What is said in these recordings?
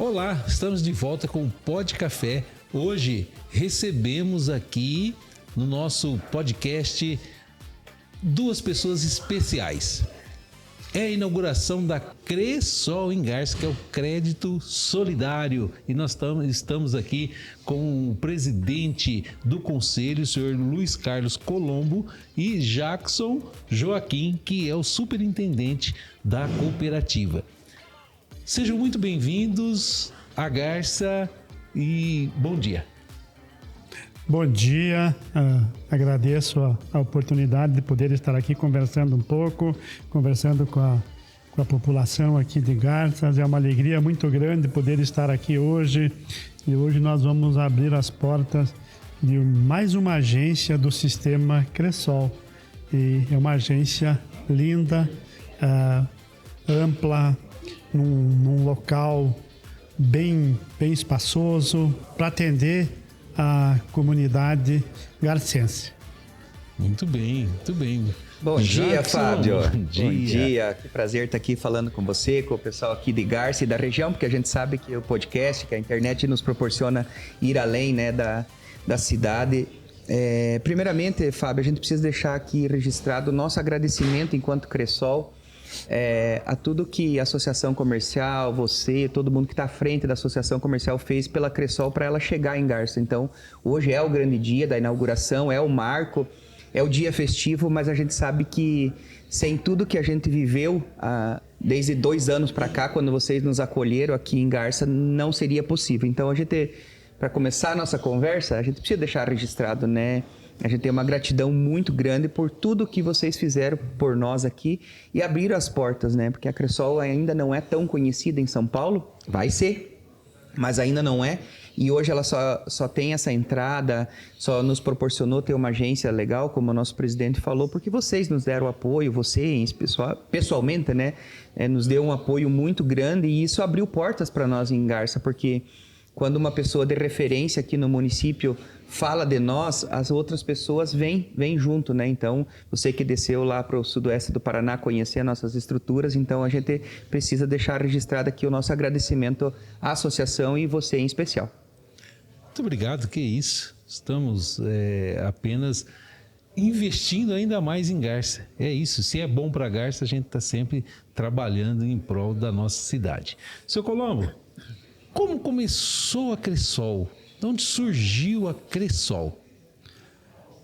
Olá, estamos de volta com o Pod Café. Hoje recebemos aqui no nosso podcast duas pessoas especiais. É a inauguração da Cressol em Garça, que é o Crédito Solidário. E nós estamos aqui com o presidente do conselho, o senhor Luiz Carlos Colombo, e Jackson Joaquim, que é o superintendente da cooperativa. Sejam muito bem-vindos a Garça e bom dia. Bom dia, agradeço a oportunidade de poder estar aqui conversando um pouco, conversando com a população aqui de Garças. É uma alegria muito grande poder estar aqui hoje e hoje nós vamos abrir as portas de mais uma agência do sistema Cressol. E é uma agência linda, ampla, num local bem espaçoso para atender a comunidade garcense. Muito bem, muito bem. Bom dia, Jackson, Fábio. Bom dia. Que prazer estar aqui falando com você, com o pessoal aqui de Garça e da região, porque a gente sabe que o podcast, que a internet nos proporciona ir além, né, da cidade. Primeiramente, Fábio, a gente precisa deixar aqui registrado o nosso agradecimento enquanto Cressol a tudo que a Associação Comercial, você, todo mundo que está à frente da Associação Comercial fez pela Cressol para ela chegar em Garça. Então, hoje é o grande dia da inauguração, é o marco, é o dia festivo, mas a gente sabe que sem tudo que a gente viveu desde 2 anos para cá, quando vocês nos acolheram aqui em Garça, não seria possível. Então, a gente, para começar a nossa conversa, a gente precisa deixar registrado, né? A gente tem uma gratidão muito grande por tudo que vocês fizeram por nós aqui e abriram as portas, né? Porque a Cressol ainda não é tão conhecida em São Paulo, vai ser, mas ainda não é. E hoje ela só tem essa entrada, só nos proporcionou ter uma agência legal, como o nosso presidente falou, porque vocês nos deram apoio, você pessoalmente, né? Nos deu um apoio muito grande e isso abriu portas para nós em Garça, porque quando uma pessoa de referência aqui no município fala de nós, as outras pessoas vêm junto, né? Então, você que desceu lá para o sudoeste do Paraná conhecer nossas estruturas, então a gente precisa deixar registrado aqui o nosso agradecimento à associação e você em especial. Muito obrigado, que isso. Estamos apenas investindo ainda mais em Garça. É isso, se é bom para Garça, a gente está sempre trabalhando em prol da nossa cidade. Seu Colombo, como começou a Cressol? De onde surgiu a Cressol?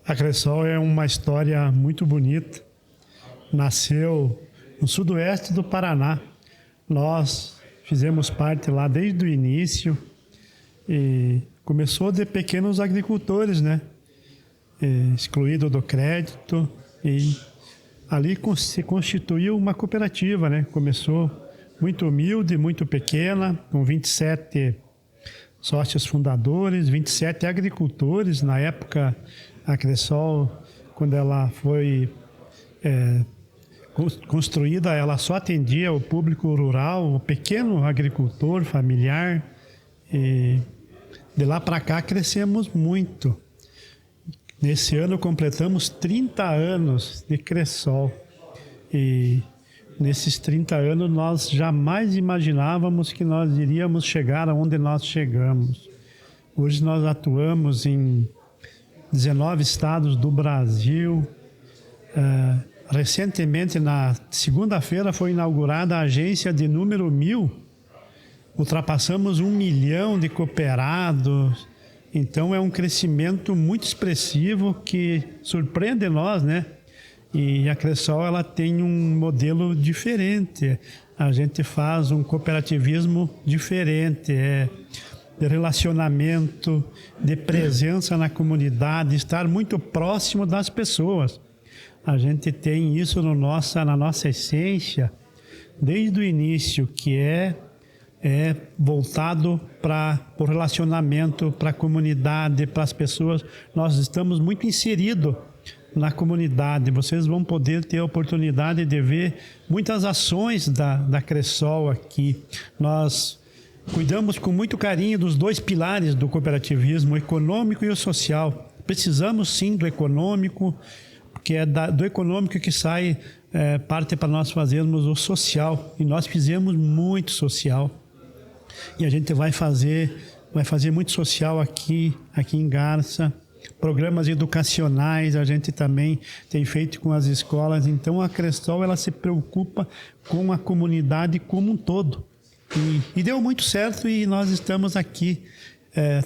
A Cressol é uma história muito bonita. Nasceu no sudoeste do Paraná. Nós fizemos parte lá desde o início e começou de pequenos agricultores, né? Excluído do crédito e ali se constituiu uma cooperativa, né? Começou muito humilde, muito pequena, com 27 sócios fundadores, 27 agricultores. Na época, a Cressol, quando ela foi construída, ela só atendia o público rural, o pequeno agricultor familiar. E de lá para cá crescemos muito. Nesse ano completamos 30 anos de Cressol. E nesses 30 anos, nós jamais imaginávamos que nós iríamos chegar aonde nós chegamos. Hoje nós atuamos em 19 estados do Brasil. Recentemente, na segunda-feira, foi inaugurada a agência de número 1000. Ultrapassamos 1 milhão de cooperados. Então, é um crescimento muito expressivo que surpreende nós, né? E a Cressol, ela tem um modelo diferente. A gente faz um cooperativismo diferente, de relacionamento, de presença na comunidade, estar muito próximo das pessoas. A gente tem isso na nossa essência, desde o início, que é voltado para o relacionamento, para a comunidade, para as pessoas. Nós estamos muito inseridos na comunidade. Vocês vão poder ter a oportunidade de ver muitas ações da Cressol aqui. Nós cuidamos com muito carinho dos 2 pilares do cooperativismo, o econômico e o social. Precisamos sim do econômico, porque é do econômico que sai parte para nós fazermos o social. E nós fizemos muito social. E a gente vai fazer muito social aqui em Garça. Programas educacionais a gente também tem feito com as escolas. Então a Cressol ela se preocupa com a comunidade como um todo. E deu muito certo e nós estamos aqui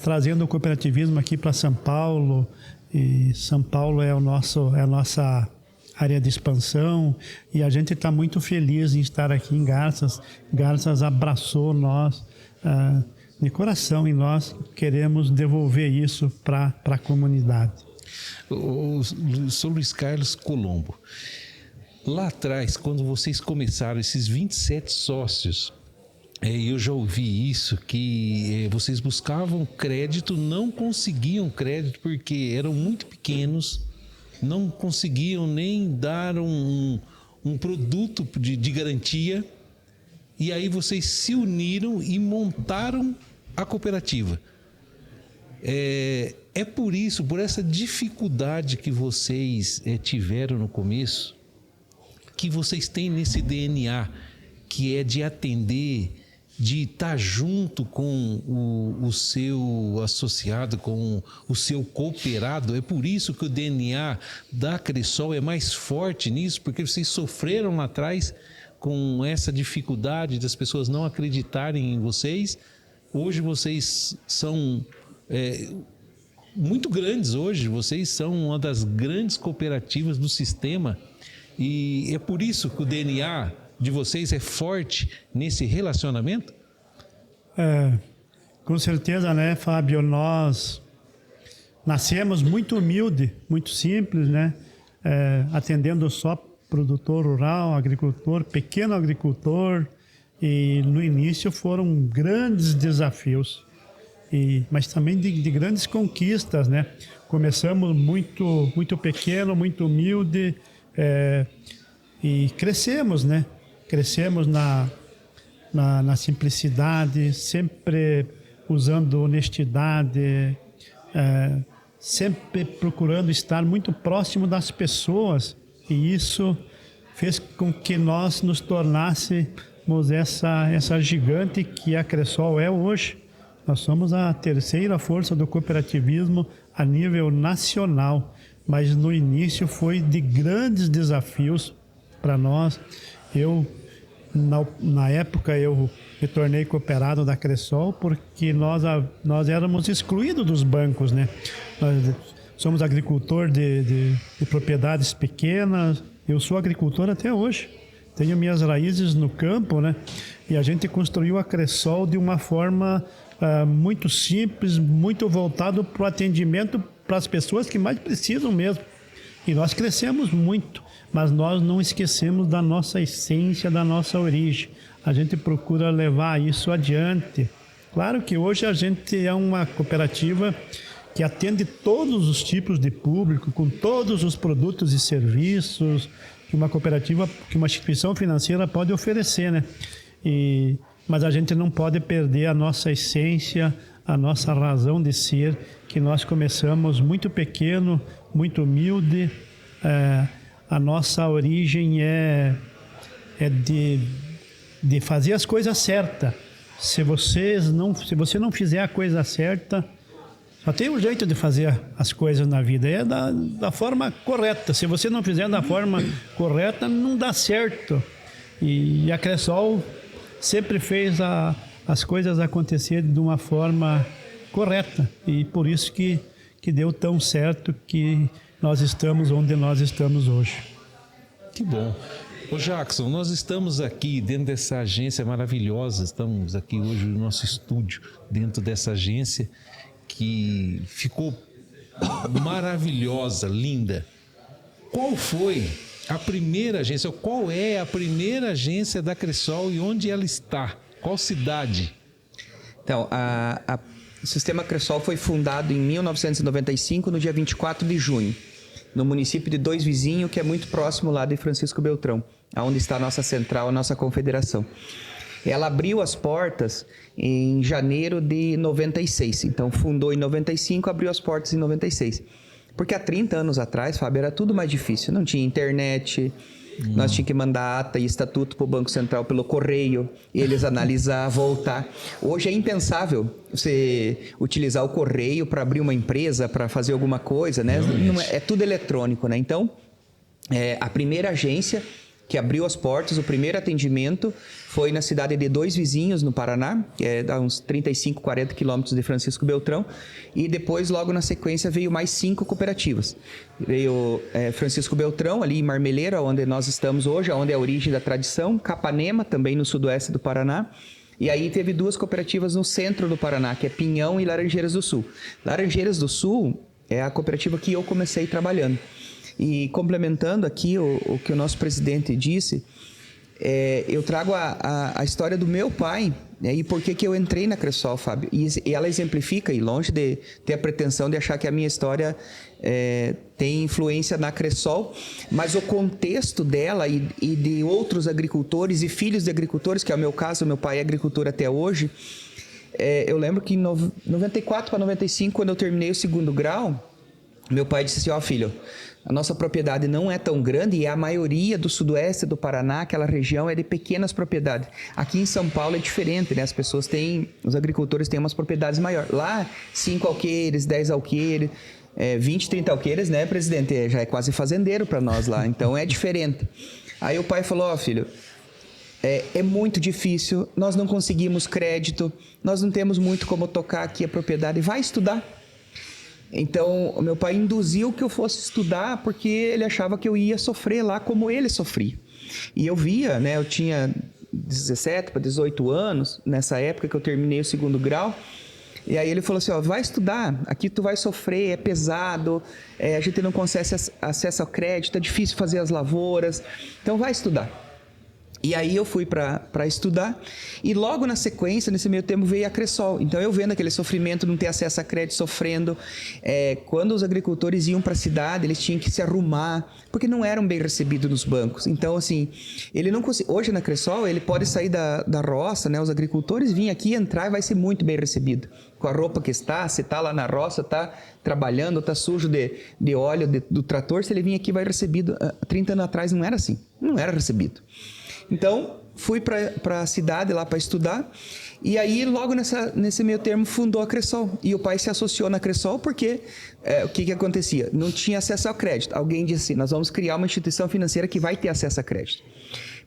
trazendo o cooperativismo aqui para São Paulo. E São Paulo é a nossa área de expansão e a gente está muito feliz em estar aqui em Garças. Garças abraçou nós de coração e nós queremos devolver isso para a comunidade. Sou Luiz Carlos Colombo. Lá atrás, quando vocês começaram, esses 27 sócios, eu já ouvi isso, que vocês buscavam crédito, não conseguiam crédito porque eram muito pequenos, não conseguiam nem dar um produto de garantia, e aí vocês se uniram e montaram a cooperativa. É por isso, por essa dificuldade que vocês tiveram no começo, que vocês têm nesse DNA, que é de atender, de estar junto com o seu associado, com o seu cooperado. É por isso que o DNA da Cressol é mais forte nisso, porque vocês sofreram lá atrás com essa dificuldade das pessoas não acreditarem em vocês. Hoje vocês são muito grandes hoje, vocês são uma das grandes cooperativas do sistema e é por isso que o DNA de vocês é forte nesse relacionamento? Com certeza, né, Fábio? Nós nascemos muito humilde, muito simples, né? Atendendo só produtor rural, agricultor, pequeno agricultor, e no início foram grandes desafios, mas também de grandes conquistas, né? Começamos muito pequeno, muito humilde, e crescemos, né? Crescemos na simplicidade, sempre usando honestidade, sempre procurando estar muito próximo das pessoas, e isso fez com que nós nos tornássemos essa gigante que a Cressol é hoje. Nós somos a terceira força do cooperativismo a nível nacional, mas no início foi de grandes desafios para nós. Na época eu me tornei cooperado da Cressol porque nós éramos excluídos dos bancos, né? Nós somos agricultor de propriedades pequenas. Eu sou agricultor até hoje. Tenho minhas raízes no campo, né? E a gente construiu a Cressol de uma forma muito simples, muito voltado para o atendimento para as pessoas que mais precisam mesmo. E nós crescemos muito, mas nós não esquecemos da nossa essência, da nossa origem. A gente procura levar isso adiante. Claro que hoje a gente é uma cooperativa que atende todos os tipos de público, com todos os produtos e serviços que uma cooperativa, que uma instituição financeira pode oferecer, né? Mas a gente não pode perder a nossa essência, a nossa razão de ser, que nós começamos muito pequeno, muito humilde. A nossa origem é de fazer as coisas certas. Se você não fizer a coisa certa, só tem um jeito de fazer as coisas na vida, é da forma correta. Se você não fizer da forma correta, não dá certo. E a Cressol sempre fez as coisas acontecerem de uma forma correta. E por isso que deu tão certo que nós estamos onde nós estamos hoje. Que bom. Ô Jackson, nós estamos aqui dentro dessa agência maravilhosa, estamos aqui hoje no nosso estúdio, dentro dessa agência que ficou maravilhosa, linda. Qual foi a primeira agência, ou qual é a primeira agência da Cressol e onde ela está? Qual cidade? Então, o Sistema Cressol foi fundado em 1995, no dia 24 de junho, no município de Dois Vizinhos, que é muito próximo lá de Francisco Beltrão, onde está a nossa central, a nossa confederação. Ela abriu as portas em janeiro de 96. Então, fundou em 95, abriu as portas em 96. Porque há 30 anos atrás, Fábio, era tudo mais difícil. Não tinha internet, Nós tínhamos que mandar ata e estatuto para o Banco Central pelo correio, eles analisar, voltar. Hoje é impensável você utilizar o correio para abrir uma empresa, para fazer alguma coisa, né? Não é tudo eletrônico, né? Então, a primeira agência que abriu as portas, o primeiro atendimento foi na cidade de Dois Vizinhos, no Paraná, que é a uns 35, 40 quilômetros de Francisco Beltrão, e depois, logo na sequência, veio mais 5 cooperativas. Veio Francisco Beltrão, ali em Marmeleira, onde nós estamos hoje, onde é a origem da tradição, Capanema, também no sudoeste do Paraná, e aí teve 2 cooperativas no centro do Paraná, que é Pinhão e Laranjeiras do Sul. Laranjeiras do Sul é a cooperativa que eu comecei trabalhando. E complementando aqui o que o nosso presidente disse, eu trago a história do meu pai, né, e por que eu entrei na Cressol, Fábio. E ela exemplifica, e longe de ter a pretensão de achar que a minha história tem influência na Cressol, mas o contexto dela e de outros agricultores e filhos de agricultores, que é o meu caso, meu pai é agricultor até hoje. Eu lembro que em 94 para 95, quando eu terminei o 2º grau, meu pai disse assim: filho, a nossa propriedade não é tão grande e a maioria do sudoeste do Paraná, aquela região, é de pequenas propriedades. Aqui em São Paulo é diferente, né? Os agricultores têm umas propriedades maiores. Lá, 5 alqueires, 10 alqueires, 20, 30 alqueires, né, presidente? Já é quase fazendeiro para nós lá, então é diferente. Aí o pai falou: filho, é muito difícil, nós não conseguimos crédito, nós não temos muito como tocar aqui a propriedade, vai estudar. Então, o meu pai induziu que eu fosse estudar porque ele achava que eu ia sofrer lá como ele sofria. E eu via, né? Eu tinha 17 para 18 anos, nessa época que eu terminei o 2º grau. E aí ele falou assim: vai estudar, aqui tu vai sofrer, é pesado, a gente não consegue acesso ao crédito, é difícil fazer as lavouras, então vai estudar. E aí eu fui para estudar e logo na sequência, nesse meio tempo, veio a Cressol. Então eu vendo aquele sofrimento, não ter acesso a crédito, sofrendo. Quando os agricultores iam para a cidade, eles tinham que se arrumar, porque não eram bem recebidos nos bancos. Então assim, ele não hoje na Cressol, ele pode sair da roça, né? Os agricultores virem aqui, entrar e vai ser muito bem recebido. Com a roupa que está, se está lá na roça, está trabalhando, está sujo de óleo do trator, se ele vir aqui vai recebido. 30 anos atrás não era assim, não era recebido. Então, fui para a cidade lá para estudar e aí logo nesse meio termo fundou a Cressol. E o pai se associou na Cressol porque o que acontecia? Não tinha acesso ao crédito. Alguém disse assim: nós vamos criar uma instituição financeira que vai ter acesso a crédito.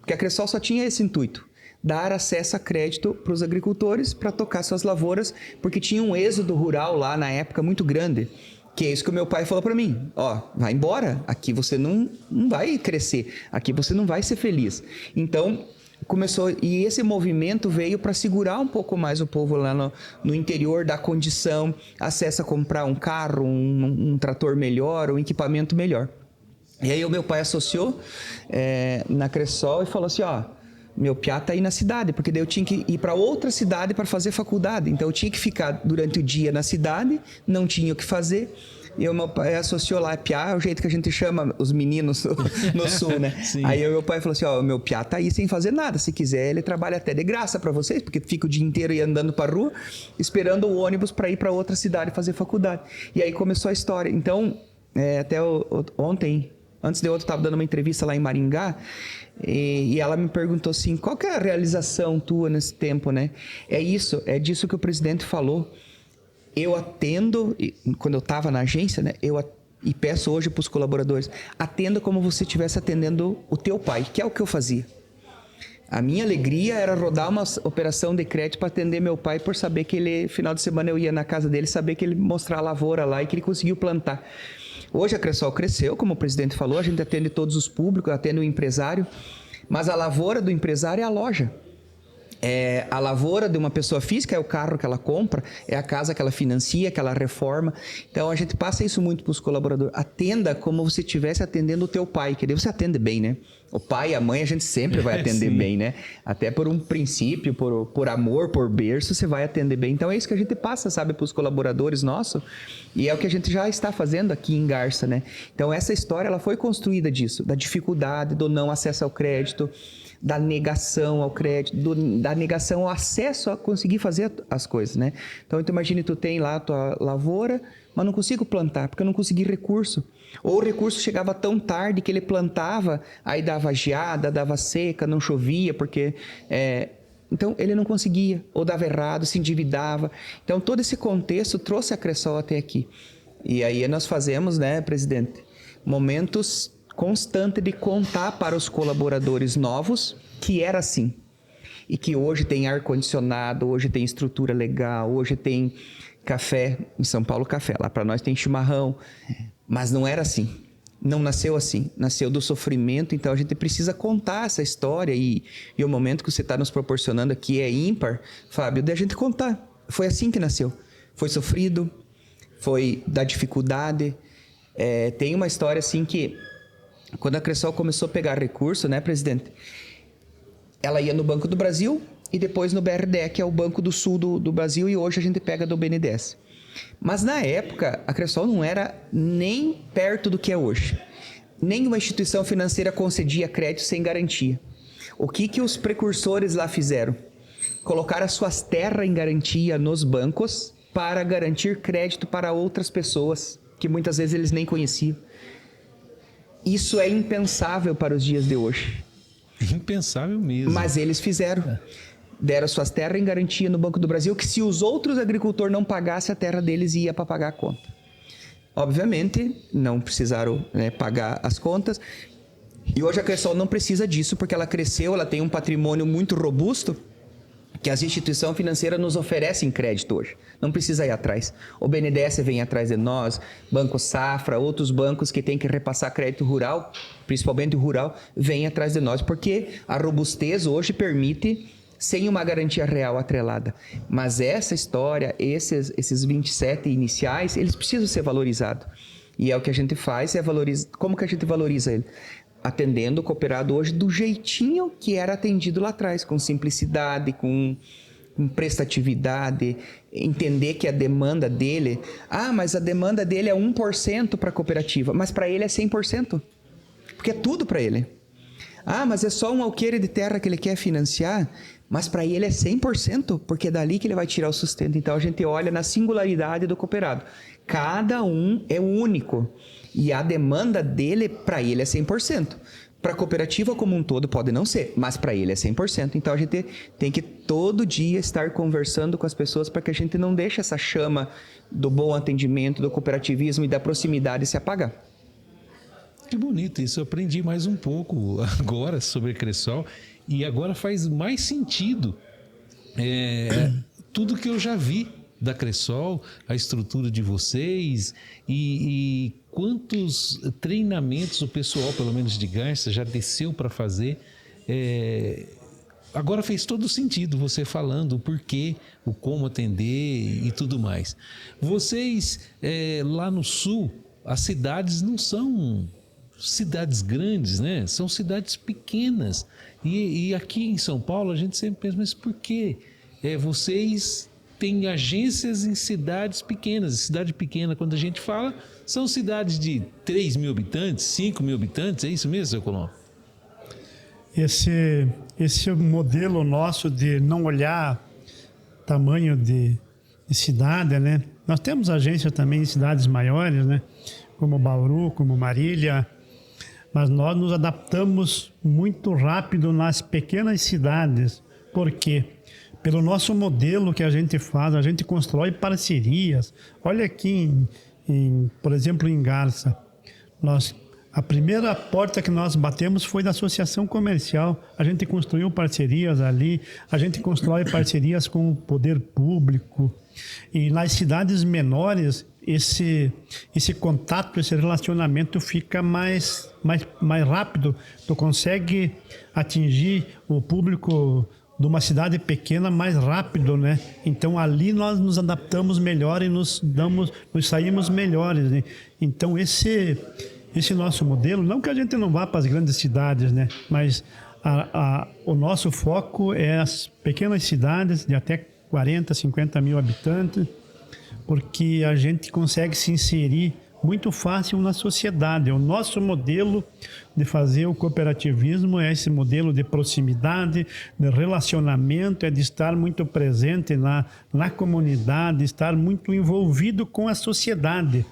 Porque a Cressol só tinha esse intuito: dar acesso a crédito para os agricultores para tocar suas lavouras, porque tinha um êxodo rural lá na época muito grande. Que é isso que o meu pai falou para mim: vai embora, aqui você não vai crescer, aqui você não vai ser feliz. Então, começou, e esse movimento veio para segurar um pouco mais o povo lá no interior, da condição, acesso a comprar um carro, um trator melhor, um equipamento melhor. E aí o meu pai associou na Cressol e falou assim: meu piá tá aí na cidade, porque daí eu tinha que ir para outra cidade para fazer faculdade. Então eu tinha que ficar durante o dia na cidade, não tinha o que fazer. E o meu pai associou lá, piá é o jeito que a gente chama os meninos no sul, né? Aí o meu pai falou assim: meu piá tá aí sem fazer nada, se quiser ele trabalha até de graça para vocês, porque fica o dia inteiro aí andando para rua, esperando o ônibus para ir para outra cidade fazer faculdade. E aí começou a história. Então, até ontem, antes de ontem, eu estava dando uma entrevista lá em Maringá, e ela me perguntou assim: qual que é a realização tua nesse tempo, né? É disso que o presidente falou. Eu atendo, quando eu estava na agência, né? E peço hoje para os colaboradores: atenda como você estivesse atendendo o teu pai, que é o que eu fazia. A minha alegria era rodar uma operação de crédito para atender meu pai, por saber que ele, final de semana eu ia na casa dele, saber que ele mostrar a lavoura lá e que ele conseguiu plantar. Hoje a Cressol cresceu, como o presidente falou, a gente atende todos os públicos, atende o empresário, mas a lavoura do empresário é a loja. A lavoura de uma pessoa física é o carro que ela compra, é a casa que ela financia, que ela reforma. Então a gente passa isso muito para os colaboradores: atenda como você estivesse atendendo o teu pai, que daí você atende bem, né? O pai e a mãe a gente sempre vai atender bem, né? Até por um princípio, por amor, por berço, você vai atender bem. Então é isso que a gente passa, sabe, para os colaboradores nossos, e é o que a gente já está fazendo aqui em Garça, né? Então essa história ela foi construída disso, da dificuldade, do não acesso ao crédito, da negação ao crédito, da negação ao acesso a conseguir fazer as coisas, né? Então, imagine, tu tem lá a tua lavoura, mas não consigo plantar, porque eu não consegui recurso. Ou o recurso chegava tão tarde que ele plantava, aí dava geada, dava seca, não chovia, porque... Então, ele não conseguia, ou dava errado, se endividava. Então, todo esse contexto trouxe a Cressol até aqui. E aí nós fazemos, né, presidente, momentos constantes de contar para os colaboradores novos que era assim. E que hoje tem ar-condicionado, hoje tem estrutura legal, hoje tem café, em São Paulo café, lá para nós tem chimarrão. Mas não era assim. Não nasceu assim, nasceu do sofrimento, então a gente precisa contar essa história e o momento que você está nos proporcionando aqui é ímpar, Fábio, de a gente contar. Foi assim que nasceu. Foi sofrido, foi da dificuldade. Tem uma história assim que, quando a Cressol começou a pegar recurso, né, presidente? Ela ia no Banco do Brasil e depois no BRDE, que é o Banco do Sul do Brasil, e hoje a gente pega do BNDES. Mas na época, a Cressol não era nem perto do que é hoje. Nenhuma instituição financeira concedia crédito sem garantia. O que os precursores lá fizeram? Colocaram as suas terras em garantia nos bancos para garantir crédito para outras pessoas, que muitas vezes eles nem conheciam. Isso é impensável para os dias de hoje. Impensável mesmo. Mas eles fizeram. Deram suas terras em garantia no Banco do Brasil, que se os outros agricultores não pagassem, a terra deles ia para pagar a conta. Obviamente, não precisaram, né, pagar as contas. E hoje a Cressol não precisa disso, porque ela cresceu, ela tem um patrimônio muito robusto, que as instituições financeiras nos oferecem crédito hoje. Não precisa ir atrás. O BNDES vem atrás de nós, Banco Safra, outros bancos que têm que repassar crédito rural, principalmente o rural, vêm atrás de nós, porque a robustez hoje permite... sem uma garantia real atrelada. Mas essa história, esses 27 iniciais, eles precisam ser valorizados. E é o que a gente faz, como que a gente valoriza ele? Atendendo o cooperado hoje do jeitinho que era atendido lá atrás, com simplicidade, com prestatividade, entender que a demanda dele... mas a demanda dele é 1% para a cooperativa, mas para ele é 100%, porque é tudo para ele. Mas é só um alqueire de terra que ele quer financiar, mas para ele é 100%, porque é dali que ele vai tirar o sustento. Então a gente olha na singularidade do cooperado. Cada um é único e a demanda dele, para ele é 100%. Para a cooperativa como um todo pode não ser, mas para ele é 100%. Então a gente tem que todo dia estar conversando com as pessoas para que a gente não deixe essa chama do bom atendimento, do cooperativismo e da proximidade se apagar. Que bonito isso, eu aprendi mais um pouco agora sobre a Cressol e agora faz mais sentido tudo que eu já vi da Cressol, a estrutura de vocês e quantos treinamentos o pessoal, pelo menos de Garça, já desceu para fazer. Agora fez todo sentido você falando o porquê, o como atender e tudo mais. Vocês lá no sul, as cidades não são... cidades grandes, né? São cidades pequenas. E aqui em São Paulo a gente sempre pensa, mas por que vocês têm agências em cidades pequenas? Cidade pequena, quando a gente fala, são cidades de 3 mil habitantes, 5 mil habitantes, é isso mesmo, seu Colombo? Esse modelo nosso de não olhar tamanho de cidade, né? Nós temos agência também em cidades maiores, né? Como Bauru, como Marília, mas nós nos adaptamos muito rápido nas pequenas cidades. Por quê? Pelo nosso modelo que a gente faz, a gente constrói parcerias. Olha aqui, por exemplo, em Garça, a primeira porta que nós batemos foi da associação comercial. A gente construiu parcerias ali, a gente constrói parcerias com o poder público. E nas cidades menores, esse contato, esse relacionamento fica mais rápido. Tu consegue atingir o público de uma cidade pequena mais rápido, né? Então ali nós nos adaptamos melhor e nos saímos melhores, né? Então esse nosso modelo, não que a gente não vá para as grandes cidades, né? Mas o nosso foco é as pequenas cidades de até 40, 50 mil habitantes, porque a gente consegue se inserir muito fácil na sociedade. O nosso modelo de fazer o cooperativismo é esse modelo de proximidade, de relacionamento, é de estar muito presente na comunidade, estar muito envolvido com a sociedade.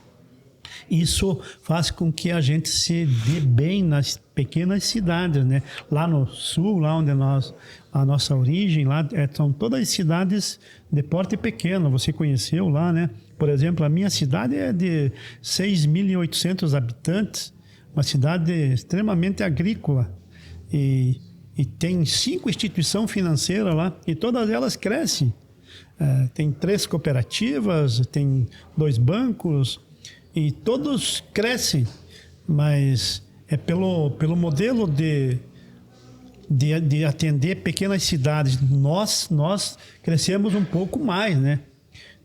Isso faz com que a gente se dê bem nas pequenas cidades, né? Lá no sul, lá onde a nossa origem, lá são todas cidades de porte pequeno. Você conheceu lá, né? Por exemplo, a minha cidade é de 6.800 habitantes, uma cidade extremamente agrícola. E tem 5 instituições financeiras lá, e todas elas crescem. Tem 3 cooperativas, tem 2 bancos, e todos crescem, mas é pelo modelo de atender pequenas cidades. Nós crescemos um pouco mais, né,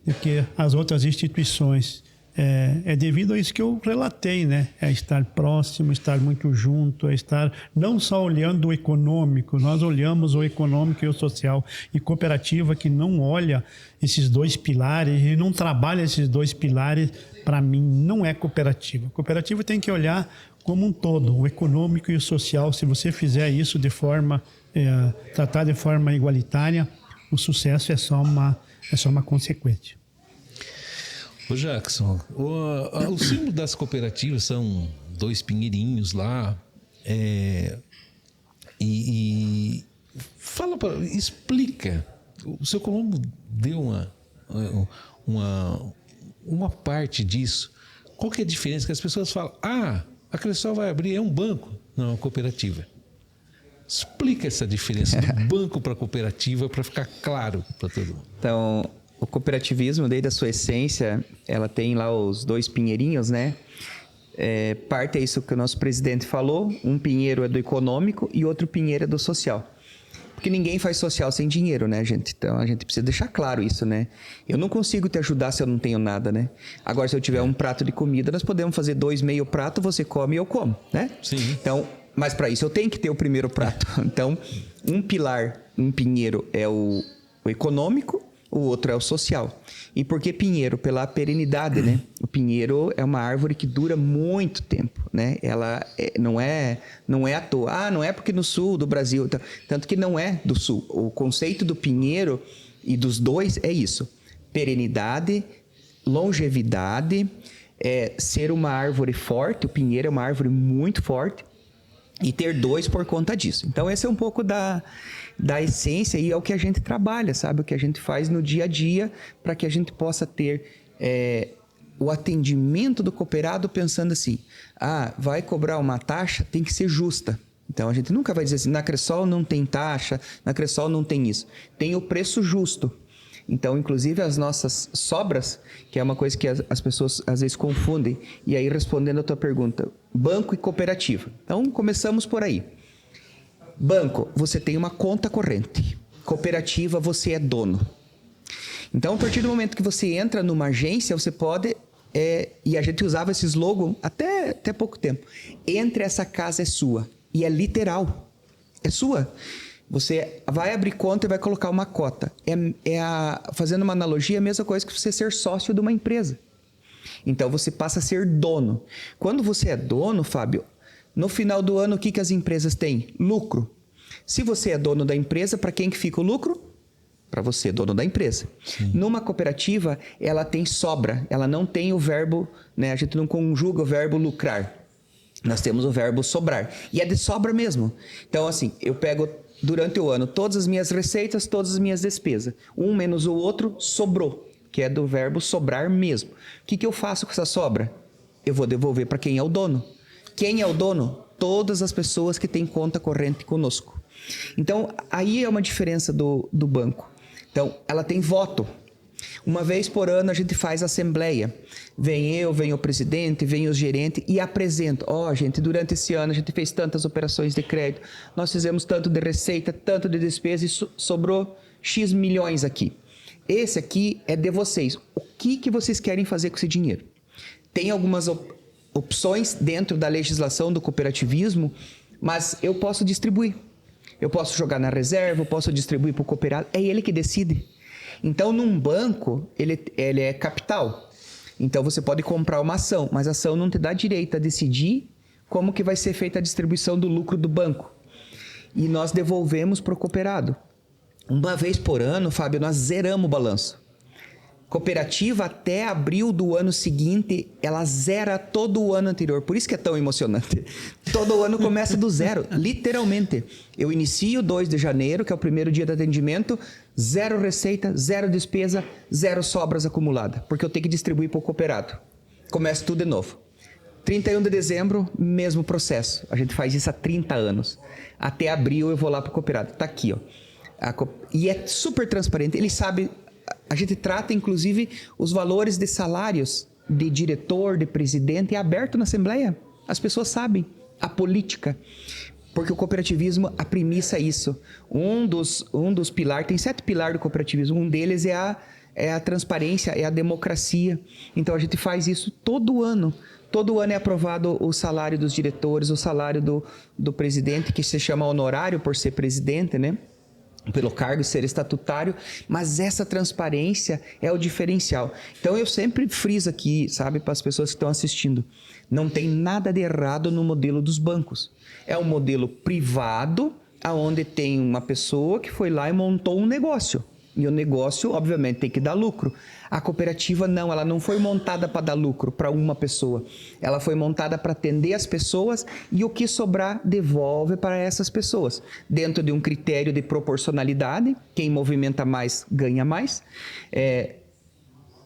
do que as outras instituições. É devido a isso que eu relatei, né? É estar próximo, estar muito junto, é estar não só olhando o econômico, nós olhamos o econômico e o social. E cooperativa que não olha esses 2 pilares e não trabalha esses 2 pilares, para mim, não é cooperativa. Cooperativa tem que olhar como um todo, o econômico e o social. Se você fizer isso de forma, tratar de forma igualitária, o sucesso é só uma consequência. Ô Jackson, o símbolo das cooperativas são 2 pinheirinhos lá. Explica. O seu Colombo deu uma parte disso. Qual que é a diferença? Que as pessoas falam, a Cressol vai abrir, é um banco. Não, é uma cooperativa. Explica essa diferença do banco para a cooperativa para ficar claro para todo mundo. Então, o cooperativismo, desde a sua essência, ela tem lá os 2 pinheirinhos, né? Parte é isso que o nosso presidente falou, um pinheiro é do econômico e outro pinheiro é do social. Porque ninguém faz social sem dinheiro, né, gente? Então, a gente precisa deixar claro isso, né? Eu não consigo te ajudar se eu não tenho nada, né? Agora, se eu tiver um prato de comida, nós podemos fazer 2 meio prato, você come e eu como, né? Sim. Então, mas para isso eu tenho que ter o primeiro prato. Então, um pilar, um pinheiro é o econômico, o outro é o social. E por que pinheiro? Pela perenidade, né? O pinheiro é uma árvore que dura muito tempo, né? Ela não é à toa. Não é porque no sul do Brasil... Tanto que não é do sul. O conceito do pinheiro e dos 2 é isso. Perenidade, longevidade, ser uma árvore forte. O pinheiro é uma árvore muito forte. E ter 2 por conta disso. Então, esse é um pouco da essência e é o que a gente trabalha, sabe? O que a gente faz no dia a dia para que a gente possa ter o atendimento do cooperado pensando assim, vai cobrar uma taxa, tem que ser justa. Então, a gente nunca vai dizer assim, na Cressol não tem taxa, na Cressol não tem isso. Tem o preço justo. Então, inclusive, as nossas sobras, que é uma coisa que as pessoas às vezes confundem. E aí, respondendo a tua pergunta, banco e cooperativa. Então, começamos por aí. Banco, você tem uma conta corrente. Cooperativa, você é dono. Então, a partir do momento que você entra numa agência, você pode... e a gente usava esse slogan até pouco tempo. Entre essa casa é sua. E é literal. É sua. Você vai abrir conta e vai colocar uma cota. Fazendo uma analogia, é a mesma coisa que você ser sócio de uma empresa. Então, você passa a ser dono. Quando você é dono, Fábio, no final do ano, o que as empresas têm? Lucro. Se você é dono da empresa, para quem que fica o lucro? Para você, dono da empresa. Sim. Numa cooperativa, ela tem sobra. Ela não tem o verbo, né? A gente não conjuga o verbo lucrar. Nós temos o verbo sobrar. E é de sobra mesmo. Então, assim, eu pego... Durante o ano, todas as minhas receitas, todas as minhas despesas. Um menos o outro, sobrou, que é do verbo sobrar mesmo. O que eu faço com essa sobra? Eu vou devolver para quem é o dono. Quem é o dono? Todas as pessoas que têm conta corrente conosco. Então, aí é uma diferença do banco. Então, ela tem voto. Uma vez por ano a gente faz assembleia. Vem o presidente, vem os gerentes e apresenta. Gente, durante esse ano a gente fez tantas operações de crédito, nós fizemos tanto de receita, tanto de despesa e sobrou X milhões aqui. Esse aqui é de vocês. O que vocês querem fazer com esse dinheiro? Tem algumas opções dentro da legislação do cooperativismo, mas eu posso distribuir. Eu posso jogar na reserva, eu posso distribuir para o cooperado. É ele que decide. Então, num banco, ele é capital. Então você pode comprar uma ação, mas a ação não te dá direito a decidir como que vai ser feita a distribuição do lucro do banco. E nós devolvemos para o cooperado. Uma vez por ano, Fábio, nós zeramos o balanço. Cooperativa, até abril do ano seguinte, ela zera todo o ano anterior. Por isso que é tão emocionante. Todo ano começa do zero, literalmente. Eu inicio 2 de janeiro, que é o primeiro dia de atendimento, 0 receita, 0 despesa, 0 sobras acumuladas, porque eu tenho que distribuir para o cooperado. Começa tudo de novo. 31 de dezembro, mesmo processo. A gente faz isso há 30 anos. Até abril eu vou lá para o cooperado. Está aqui, ó. E é super transparente. Ele sabe... A gente trata, inclusive, os valores de salários de diretor, de presidente, é aberto na Assembleia. As pessoas sabem a política, porque o cooperativismo, a premissa é isso. Um dos pilares, tem 7 pilares do cooperativismo, um deles é a transparência, é a democracia. Então, a gente faz isso todo ano. Todo ano é aprovado o salário dos diretores, o salário do presidente, que se chama honorário por ser presidente, né? Pelo cargo ser estatutário, mas essa transparência é o diferencial. Então eu sempre friso aqui, sabe, para as pessoas que estão assistindo, não tem nada de errado no modelo dos bancos. É um modelo privado, onde tem uma pessoa que foi lá e montou um negócio. E o negócio, obviamente, tem que dar lucro. A cooperativa não, ela não foi montada para dar lucro para uma pessoa. Ela foi montada para atender as pessoas e o que sobrar devolve para essas pessoas. Dentro de um critério de proporcionalidade, quem movimenta mais ganha mais.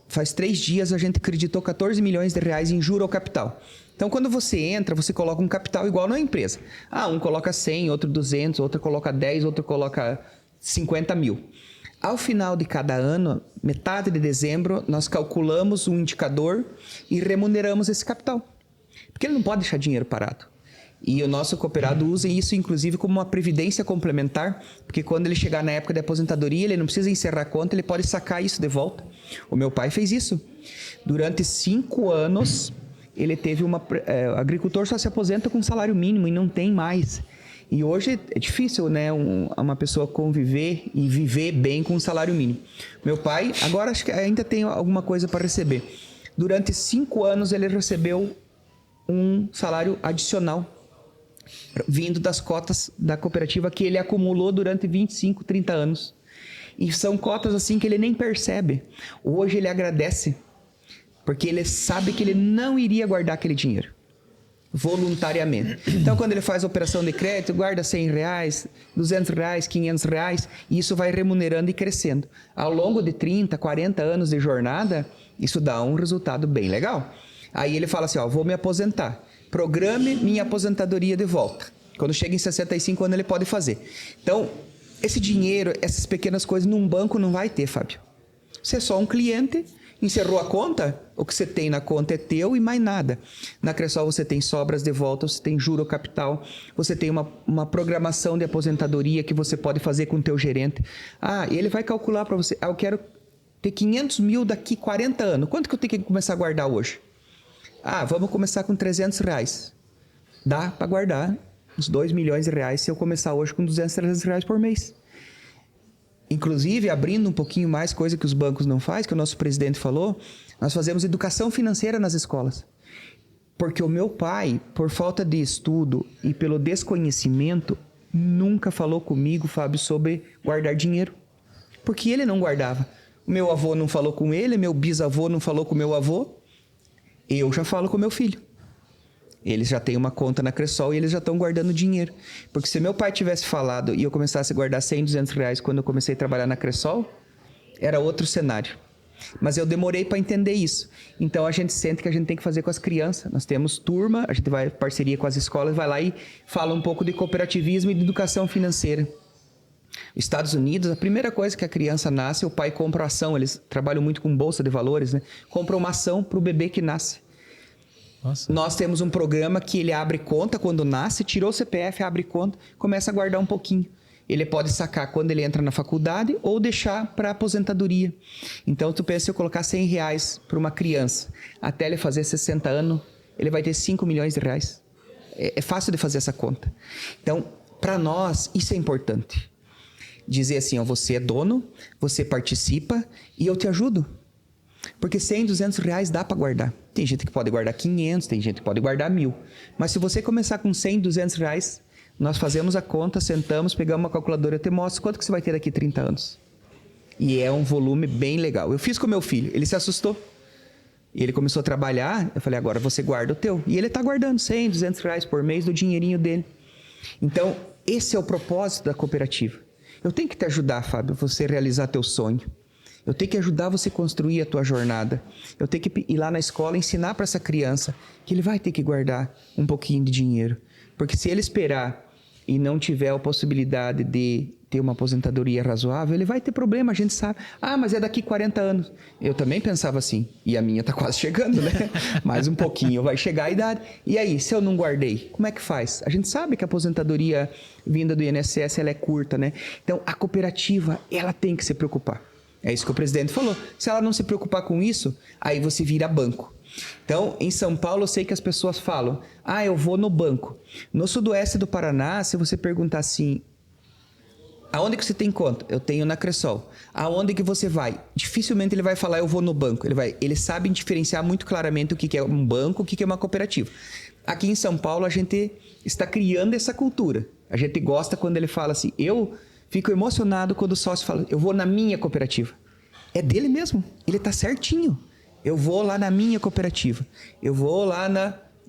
Faz 3 dias a gente acreditou 14 milhões de reais em juro ao capital. Então, quando você entra, você coloca um capital igual na empresa. Um coloca 100, outro 200, outro coloca 10, outro coloca 50 mil. Ao final de cada ano, metade de dezembro, nós calculamos um indicador e remuneramos esse capital. Porque ele não pode deixar dinheiro parado. E o nosso cooperado usa isso, inclusive, como uma previdência complementar, porque quando ele chegar na época de aposentadoria, ele não precisa encerrar a conta, ele pode sacar isso de volta. O meu pai fez isso. Durante 5 anos, ele teve o agricultor só se aposenta com salário mínimo e não tem mais. E hoje é difícil, né, uma pessoa conviver e viver bem com um salário mínimo. Meu pai, agora acho que ainda tem alguma coisa para receber. Durante 5 anos ele recebeu um salário adicional, vindo das cotas da cooperativa que ele acumulou durante 25, 30 anos. E são cotas assim que ele nem percebe. Hoje ele agradece, porque ele sabe que ele não iria guardar aquele dinheiro. Voluntariamente. Então, quando ele faz a operação de crédito, guarda 100 reais, 200 reais, 500 reais, e isso vai remunerando e crescendo. Ao longo de 30, 40 anos de jornada, isso dá um resultado bem legal. Aí ele fala assim, vou me aposentar. Programe minha aposentadoria de volta. Quando chega em 65 anos, ele pode fazer. Então, esse dinheiro, essas pequenas coisas, num banco não vai ter, Fábio. Você é só um cliente... Encerrou a conta, o que você tem na conta é teu e mais nada. Na Cressol você tem sobras de volta, você tem juro capital, você tem uma programação de aposentadoria que você pode fazer com o teu gerente. Ele vai calcular para você, eu quero ter 500 mil daqui 40 anos. Quanto que eu tenho que começar a guardar hoje? Vamos começar com 300 reais. Dá para guardar uns 2 milhões de reais se eu começar hoje com 200, 300 reais por mês. Inclusive, abrindo um pouquinho mais, coisa que os bancos não fazem, que o nosso presidente falou, nós fazemos educação financeira nas escolas. Porque o meu pai, por falta de estudo e pelo desconhecimento, nunca falou comigo, Fábio, sobre guardar dinheiro. Porque ele não guardava. O meu avô não falou com ele, meu bisavô não falou com o meu avô. Eu já falo com meu filho. Eles já têm uma conta na Cressol e eles já estão guardando dinheiro. Porque se meu pai tivesse falado e eu começasse a guardar 100, 200 reais quando eu comecei a trabalhar na Cressol, era outro cenário. Mas eu demorei para entender isso. Então a gente sente que a gente tem que fazer com as crianças. Nós temos turma, a gente vai em parceria com as escolas, vai lá e fala um pouco de cooperativismo e de educação financeira. Nos Estados Unidos, a primeira coisa que a criança nasce, o pai compra ação. Eles trabalham muito com bolsa de valores, né? Compra uma ação para o bebê que nasce. Nossa. Nós temos um programa que ele abre conta quando nasce, tirou o CPF, abre conta, começa a guardar um pouquinho. Ele pode sacar quando ele entra na faculdade ou deixar para aposentadoria. Então, tu pensa, se eu colocar 100 reais para uma criança, até ele fazer 60 anos, ele vai ter 5 milhões de reais. É fácil de fazer essa conta. Então, para nós, isso é importante. Dizer assim, você é dono, você participa e eu te ajudo. Porque 100, 200 reais dá para guardar. Tem gente que pode guardar 500, tem gente que pode guardar 1.000. Mas se você começar com 100, 200 reais, nós fazemos a conta, sentamos, pegamos uma calculadora, eu te mostro quanto que você vai ter daqui 30 anos. E é um volume bem legal. Eu fiz com meu filho, ele se assustou. E ele começou a trabalhar, eu falei, agora você guarda o teu. E ele está guardando 100, 200 reais por mês do dinheirinho dele. Então, esse é o propósito da cooperativa. Eu tenho que te ajudar, Fábio, você realizar teu sonho. Eu tenho que ajudar você a construir a tua jornada. Eu tenho que ir lá na escola e ensinar para essa criança que ele vai ter que guardar um pouquinho de dinheiro. Porque se ele esperar e não tiver a possibilidade de ter uma aposentadoria razoável, ele vai ter problema, a gente sabe. Ah, mas é daqui 40 anos. Eu também pensava assim. E a minha está quase chegando, né? Mais um pouquinho vai chegar a idade. E aí, se eu não guardei, como é que faz? A gente sabe que a aposentadoria vinda do INSS ela é curta, né? Então, a cooperativa, ela tem que se preocupar. É isso que o presidente falou. Se ela não se preocupar com isso, aí você vira banco. Então, em São Paulo, eu sei que as pessoas falam, eu vou no banco. No sudoeste do Paraná, se você perguntar assim, aonde que você tem conta? Eu tenho na Cressol. Aonde que você vai? Dificilmente ele vai falar, eu vou no banco. Ele sabe diferenciar muito claramente o que é um banco, o que é uma cooperativa. Aqui em São Paulo, a gente está criando essa cultura. A gente gosta quando ele fala assim, eu fico emocionado quando o sócio fala, eu vou na minha cooperativa. É dele mesmo, ele está certinho. Eu vou lá na minha cooperativa. Eu vou lá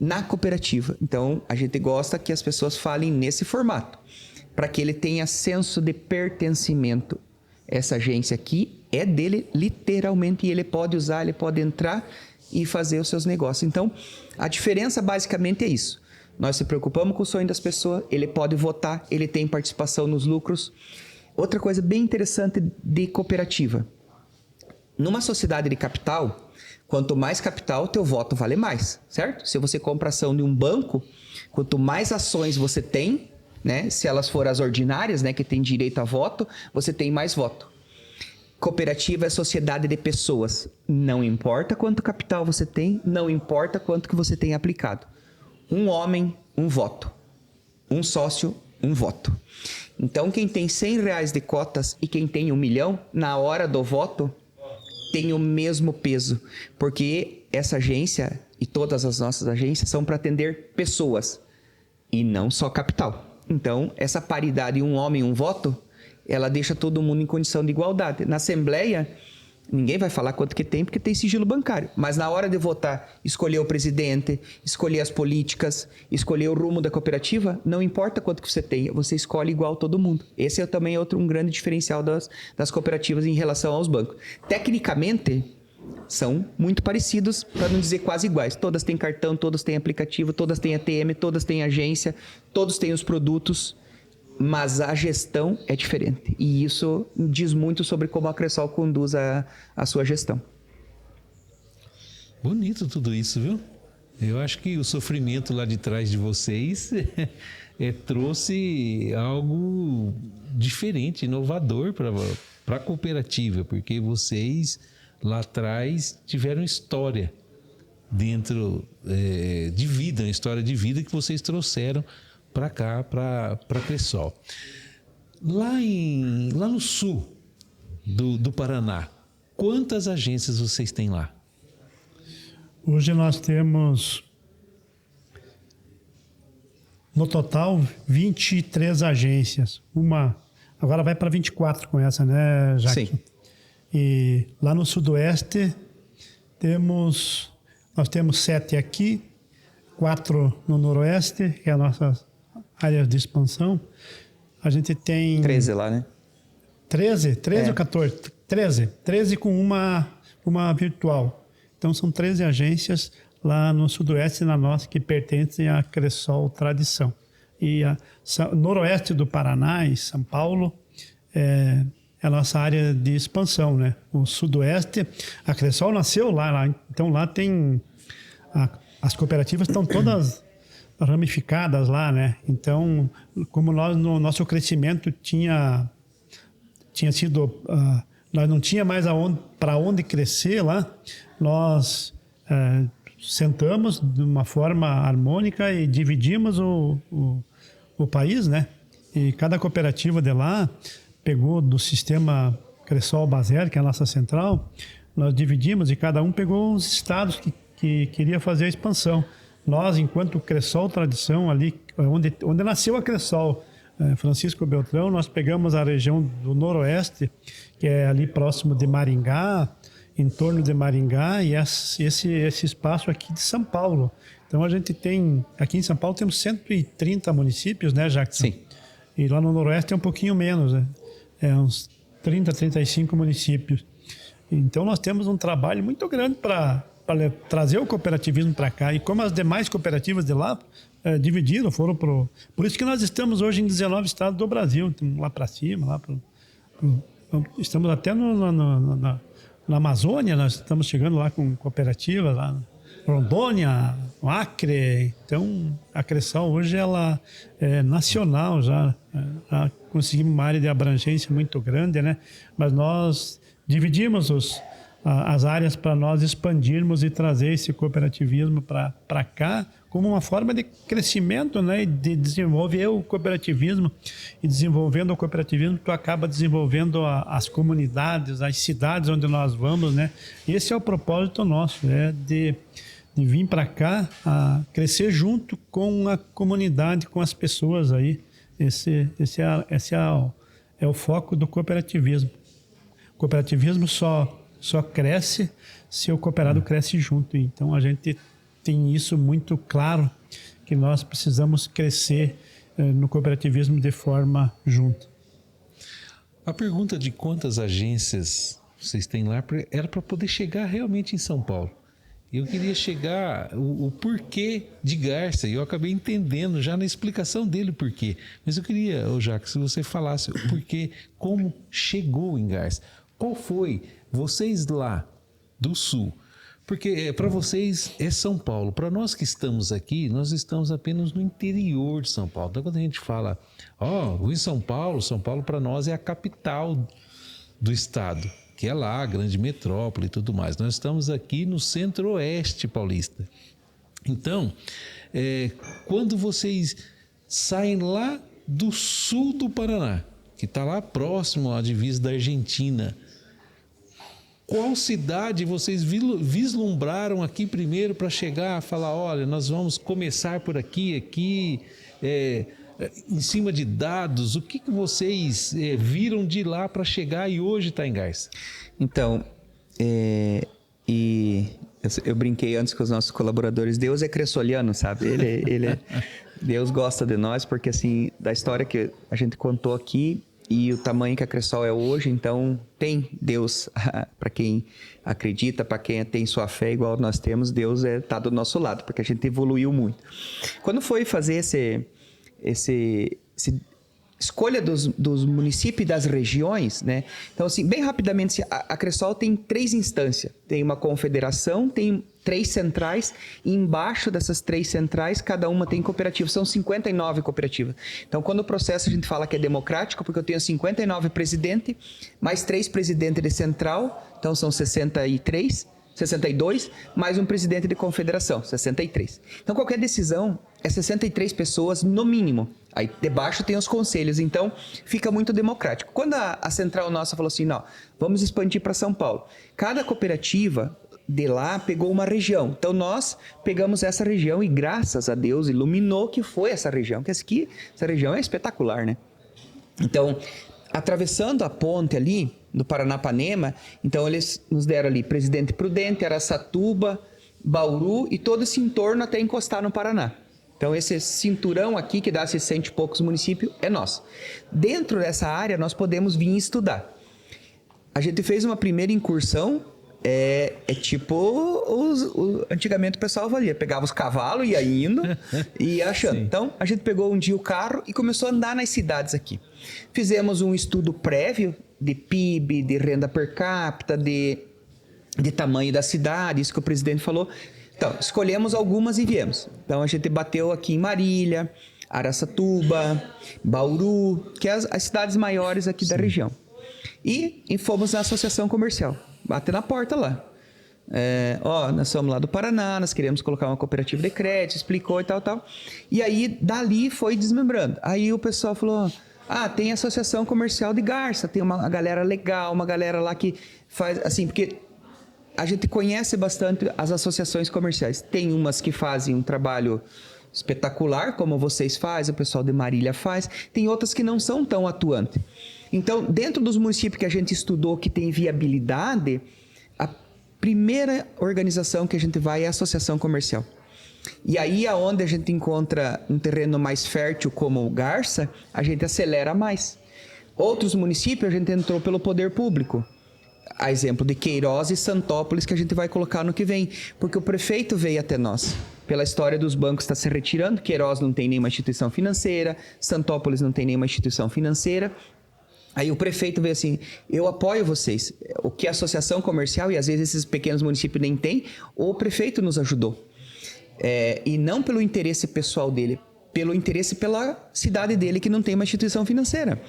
na cooperativa. Então, a gente gosta que as pessoas falem nesse formato, para que ele tenha senso de pertencimento. Essa agência aqui é dele, literalmente, e ele pode usar, ele pode entrar e fazer os seus negócios. Então, a diferença basicamente é isso. Nós se preocupamos com o sonho das pessoas, ele pode votar, ele tem participação nos lucros. Outra coisa bem interessante de cooperativa. Numa sociedade de capital, quanto mais capital, teu voto vale mais, certo? Se você compra ação de um banco, quanto mais ações você tem, né? Se elas forem as ordinárias, né? Que tem direito a voto, você tem mais voto. Cooperativa é sociedade de pessoas. Não importa quanto capital você tem, não importa quanto que você tem aplicado. Um homem, um voto. Um sócio, um voto. Então, quem tem 100 reais de cotas e quem tem 1 milhão, na hora do voto, tem o mesmo peso. Porque essa agência e todas as nossas agências são para atender pessoas e não só capital. Então, essa paridade, um homem, um voto, ela deixa todo mundo em condição de igualdade. Na Assembleia, ninguém vai falar quanto que tem, porque tem sigilo bancário. Mas na hora de votar, escolher o presidente, escolher as políticas, escolher o rumo da cooperativa, não importa quanto que você tenha, você escolhe igual todo mundo. Esse é também um grande diferencial das cooperativas em relação aos bancos. Tecnicamente, são muito parecidos, para não dizer quase iguais. Todas têm cartão, todas têm aplicativo, todas têm ATM, todas têm agência, todos têm os produtos, mas a gestão é diferente. E isso diz muito sobre como a Cressol conduz a sua gestão. Bonito tudo isso, viu? Eu acho que o sofrimento lá de trás de vocês trouxe algo diferente, inovador para a cooperativa, porque vocês lá atrás tiveram história dentro de vida, uma história de vida que vocês trouxeram para cá, para a Cressol. Lá no sul do Paraná, quantas agências vocês têm lá? Hoje nós temos, no total, 23 agências. Agora vai para 24 com essa, né, Jaque? Sim. E lá no sudoeste, nós temos 7 aqui, 4 no noroeste, que é a nossa área de expansão. A gente tem... 13 lá, né? 13 ou 14? 13 com uma virtual. Então, são 13 agências lá no sudoeste, na nossa, que pertencem à Cressol Tradição. E noroeste do Paraná, em São Paulo, é a nossa área de expansão, né? O sudoeste, a Cressol nasceu lá, então lá tem... As cooperativas estão todas ramificadas lá, né? Então, como no nosso crescimento tinha sido... nós não tinha mais para onde crescer lá, nós sentamos de uma forma harmônica e dividimos o país, né? E cada cooperativa de lá pegou do sistema Cressol Baser, que é a nossa central, nós dividimos e cada um pegou uns estados que queria fazer a expansão. Nós, enquanto Cressol Tradição, ali onde nasceu a Cressol, Francisco Beltrão, nós pegamos a região do Noroeste, que é ali próximo de Maringá, em torno de Maringá, e esse espaço aqui de São Paulo. Então a gente tem, aqui em São Paulo temos 130 municípios, né, Jackson? Sim. E lá no Noroeste é um pouquinho menos, né? Uns 30, 35 municípios. Então nós temos um trabalho muito grande para trazer o cooperativismo para cá. E como as demais cooperativas de lá dividiram, foram pro... Por isso que nós estamos hoje em 19 estados do Brasil, lá para cima, estamos até na Amazônia, nós estamos chegando lá com cooperativas, lá Rondônia, Acre. Então a Cressol hoje ela é nacional já conseguimos uma área de abrangência muito grande, né? Mas nós dividimos as áreas para nós expandirmos e trazer esse cooperativismo para cá como uma forma de crescimento, né? De desenvolver o cooperativismo, e desenvolvendo o cooperativismo tu acaba desenvolvendo as comunidades, as cidades onde nós vamos, né? Esse é o propósito nosso, de vir para cá a crescer junto com a comunidade, com as pessoas aí. Esse é o foco do cooperativismo. O cooperativismo só cresce se o cooperado cresce junto. Então a gente tem isso muito claro, que nós precisamos crescer no cooperativismo de forma junta. A pergunta de quantas agências vocês têm lá era para poder chegar realmente em São Paulo. Eu queria chegar o porquê de Garça, e eu acabei entendendo já na explicação dele o porquê. Mas eu queria, Jacques, se você falasse o porquê, como chegou em Garça. Qual foi, vocês lá do Sul? Porque para vocês é São Paulo. Para nós que estamos aqui, nós estamos apenas no interior de São Paulo. Então quando a gente fala, em São Paulo para nós é a capital do estado, que é lá, a grande metrópole e tudo mais. Nós estamos aqui no centro-oeste paulista. Então, quando vocês saem lá do sul do Paraná, que está lá próximo à divisa da Argentina, qual cidade vocês vislumbraram aqui primeiro para chegar a falar, olha, nós vamos começar por aqui, em cima de dados, o que vocês viram de lá para chegar e hoje está em Garça? Então, eu brinquei antes com os nossos colaboradores, Deus é cressoliano, sabe? Deus gosta de nós, porque assim, da história que a gente contou aqui e o tamanho que a Cressol é hoje, então tem Deus, para quem acredita, para quem tem sua fé igual nós temos, Deus está do nosso lado, porque a gente evoluiu muito. Quando foi fazer esse escolha dos municípios e das regiões, né? Então, assim, bem rapidamente, a Cressol tem 3 instâncias. Tem uma confederação, tem 3 centrais, e embaixo dessas 3 centrais, cada uma tem cooperativa. São 59 cooperativas. Então, quando o processo a gente fala que é democrático, porque eu tenho 59 presidentes, mais 3 presidentes de central, então são 62, mais um presidente de confederação, 63. Então, qualquer decisão é 63 pessoas no mínimo. Aí, debaixo tem os conselhos, então fica muito democrático. Quando a central nossa falou assim, não, vamos expandir para São Paulo. Cada cooperativa de lá pegou uma região. Então, nós pegamos essa região e, graças a Deus, iluminou que foi essa região. Que essa região é espetacular, né? Então, atravessando a ponte ali, do Paranapanema, então eles nos deram ali Presidente Prudente, Araçatuba, Bauru e todo esse entorno até encostar no Paraná. Então esse cinturão aqui, que dá 60 e poucos municípios, é nosso. Dentro dessa área nós podemos vir estudar. A gente fez uma primeira incursão, tipo, antigamente o pessoal fazia, pegava os cavalos, ia indo e ia achando. Sim. Então a gente pegou um dia o carro e começou a andar nas cidades aqui. Fizemos um estudo prévio de PIB, de renda per capita, de tamanho da cidade, isso que o presidente falou. Então, escolhemos algumas e viemos. Então, a gente bateu aqui em Marília, Araçatuba, Bauru, que é as cidades maiores aqui da região. E fomos na associação comercial, bater na porta lá. Nós somos lá do Paraná, nós queremos colocar uma cooperativa de crédito, explicou e tal. E aí, dali foi desmembrando. Aí o pessoal falou... tem associação comercial de Garça, tem uma galera legal, uma galera lá que faz, assim, porque a gente conhece bastante as associações comerciais. Tem umas que fazem um trabalho espetacular, como vocês fazem, o pessoal de Marília faz. Tem outras que não são tão atuantes. Então, dentro dos municípios que a gente estudou que tem viabilidade, a primeira organização que a gente vai é a associação comercial. E aí, aonde a gente encontra um terreno mais fértil como o Garça, a gente acelera mais. Outros municípios a gente entrou pelo poder público. A exemplo de Queiroz e Santópolis, que a gente vai colocar no que vem. Porque o prefeito veio até nós. Pela história dos bancos está se retirando, Queiroz não tem nenhuma instituição financeira, Santópolis não tem nenhuma instituição financeira. Aí o prefeito veio assim, eu apoio vocês. O que a associação comercial, e às vezes esses pequenos municípios nem têm, o prefeito nos ajudou. E não pelo interesse pessoal dele, pelo interesse pela cidade dele que não tem uma instituição financeira.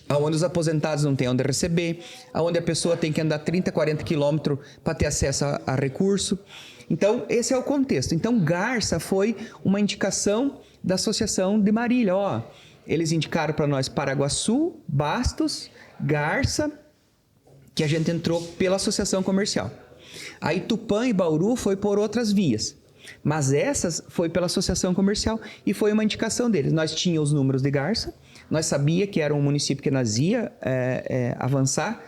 Onde os aposentados não têm onde receber, onde a pessoa tem que andar 30, 40 quilômetros para ter acesso a recurso. Então, esse é o contexto. Então, Garça foi uma indicação da Associação de Marília. Eles indicaram para nós Paraguaçu, Bastos, Garça, que a gente entrou pela Associação Comercial. Aí Tupã e Bauru foi por outras vias. Mas essas foi pela associação comercial e foi uma indicação deles. Nós tínhamos os números de Garça, nós sabíamos que era um município que nós ia avançar.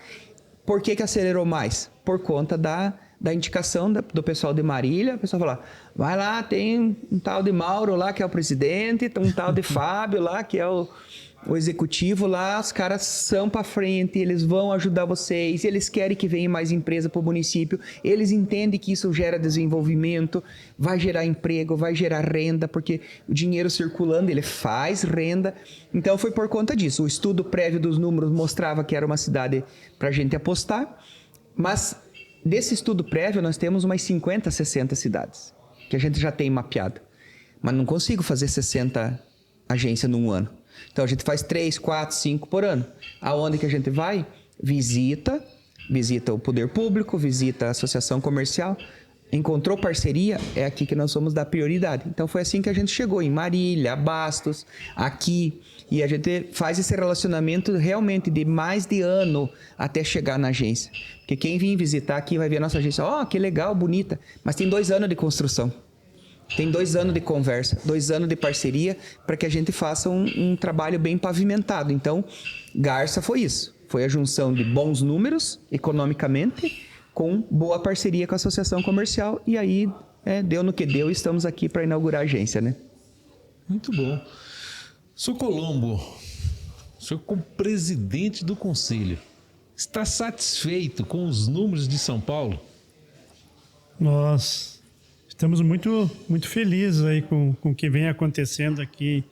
Por que acelerou mais? Por conta da indicação do pessoal de Marília. O pessoal falou, vai lá, tem um tal de Mauro lá que é o presidente, um tal de Fábio lá que é o executivo lá, os caras são para frente, eles vão ajudar vocês, eles querem que venha mais empresa para o município, eles entendem que isso gera desenvolvimento, vai gerar emprego, vai gerar renda, porque o dinheiro circulando, ele faz renda. Então foi por conta disso. O estudo prévio dos números mostrava que era uma cidade para a gente apostar, mas desse estudo prévio nós temos umas 50, 60 cidades, que a gente já tem mapeado. Mas não consigo fazer 60 agências num ano. Então, a gente faz 3, 4, 5 por ano. Aonde que a gente vai? Visita o poder público, visita a associação comercial. Encontrou parceria, é aqui que nós vamos dar prioridade. Então, foi assim que a gente chegou em Marília, Bastos, aqui. E a gente faz esse relacionamento realmente de mais de ano até chegar na agência. Porque quem vir visitar aqui vai ver a nossa agência. Que legal, bonita. Mas tem 2 anos de construção. Tem 2 anos de conversa, 2 anos de parceria para que a gente faça um trabalho bem pavimentado. Então, Garça foi isso. Foi a junção de bons números, economicamente, com boa parceria com a associação comercial. E aí, deu no que deu e estamos aqui para inaugurar a agência, né? Muito bom. Sr. Colombo, o senhor como presidente do conselho, está satisfeito com os números de São Paulo? Nós estamos muito, muito felizes aí com o que vem acontecendo aqui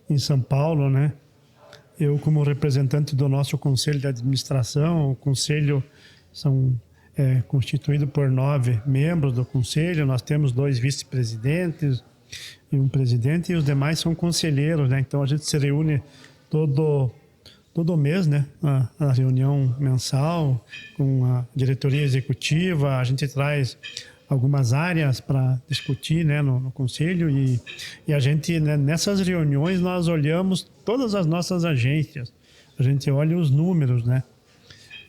em São Paulo, né? Eu, como representante do nosso Conselho de Administração, o Conselho é constituído por 9 membros do Conselho, nós temos 2 vice-presidentes e um presidente, e os demais são conselheiros, né? Então, a gente se reúne todo mês, né? Na reunião mensal com a diretoria executiva, a gente traz algumas áreas para discutir, né, no conselho e a gente, né, nessas reuniões nós olhamos todas as nossas agências, a gente olha os números, né,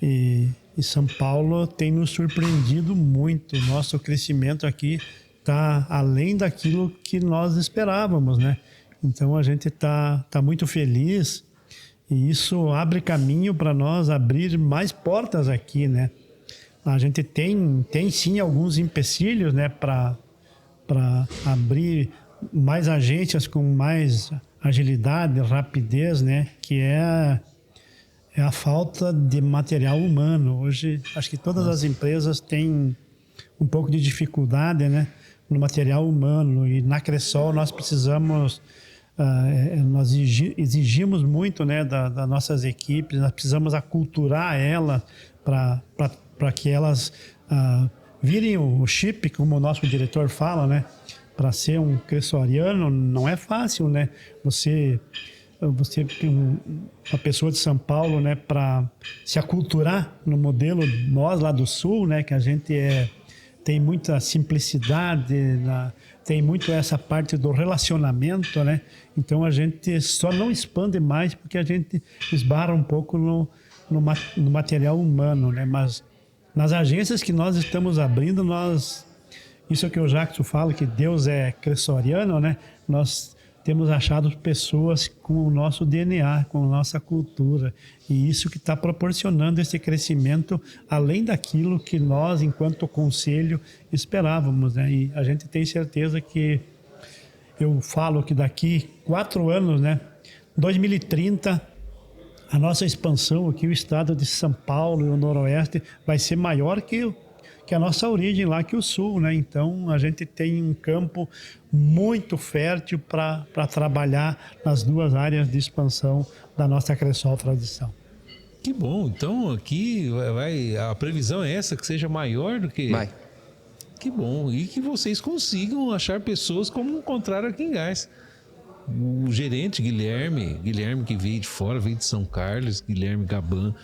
e São Paulo tem nos surpreendido muito. Nosso crescimento aqui está além daquilo que nós esperávamos, né? Então a gente tá muito feliz e isso abre caminho para nós abrir mais portas aqui, né? A gente tem sim alguns empecilhos, né, para abrir mais agências com mais agilidade, rapidez, né, que é a falta de material humano. Hoje, acho que todas as empresas têm um pouco de dificuldade, né, no material humano, e na Cressol nós precisamos, nós exigimos muito, né, das nossas equipes, nós precisamos aculturar elas para que elas virem o chip, como o nosso diretor fala, né? Para ser um cressoriano não é fácil, né? Você uma pessoa de São Paulo, né? Para se aculturar no modelo nós lá do Sul, né? Que a gente tem muita simplicidade, tem muito essa parte do relacionamento, né? Então a gente só não expande mais porque a gente esbarra um pouco no material humano, né? Mas Nas agências que nós estamos abrindo, isso é que o Jackson fala, que Deus é cressoriano, né? Nós temos achado pessoas com o nosso DNA, com a nossa cultura. E isso que está proporcionando esse crescimento, além daquilo que nós, enquanto conselho, esperávamos, né? E a gente tem certeza que, eu falo que daqui 4 anos, né? 2030, a nossa expansão aqui, o estado de São Paulo e o Noroeste, vai ser maior que a nossa origem lá, que o Sul, né? Então, a gente tem um campo muito fértil para trabalhar nas 2 áreas de expansão da nossa Cressol Tradição. Que bom. Então, aqui a previsão é essa, que seja maior do que... Vai. Que bom. E que vocês consigam achar pessoas como encontraram aqui em Garça. O gerente Guilherme que veio de fora, veio de São Carlos, Guilherme Gaban,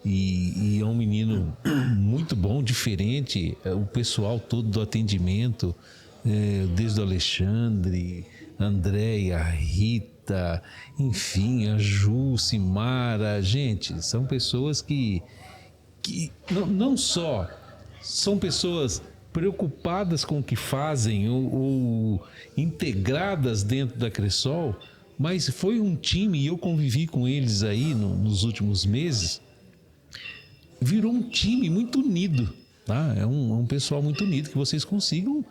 e é um menino muito bom, diferente. O pessoal todo do atendimento, desde o Alexandre, Andréia, Rita, enfim, a Ju, Simara, gente, são pessoas que não só são pessoas preocupadas com o que fazem ou integradas dentro da Cressol, mas foi um time, e eu convivi com eles aí nos últimos meses, virou um time muito unido, tá? É um pessoal muito unido, que vocês consigam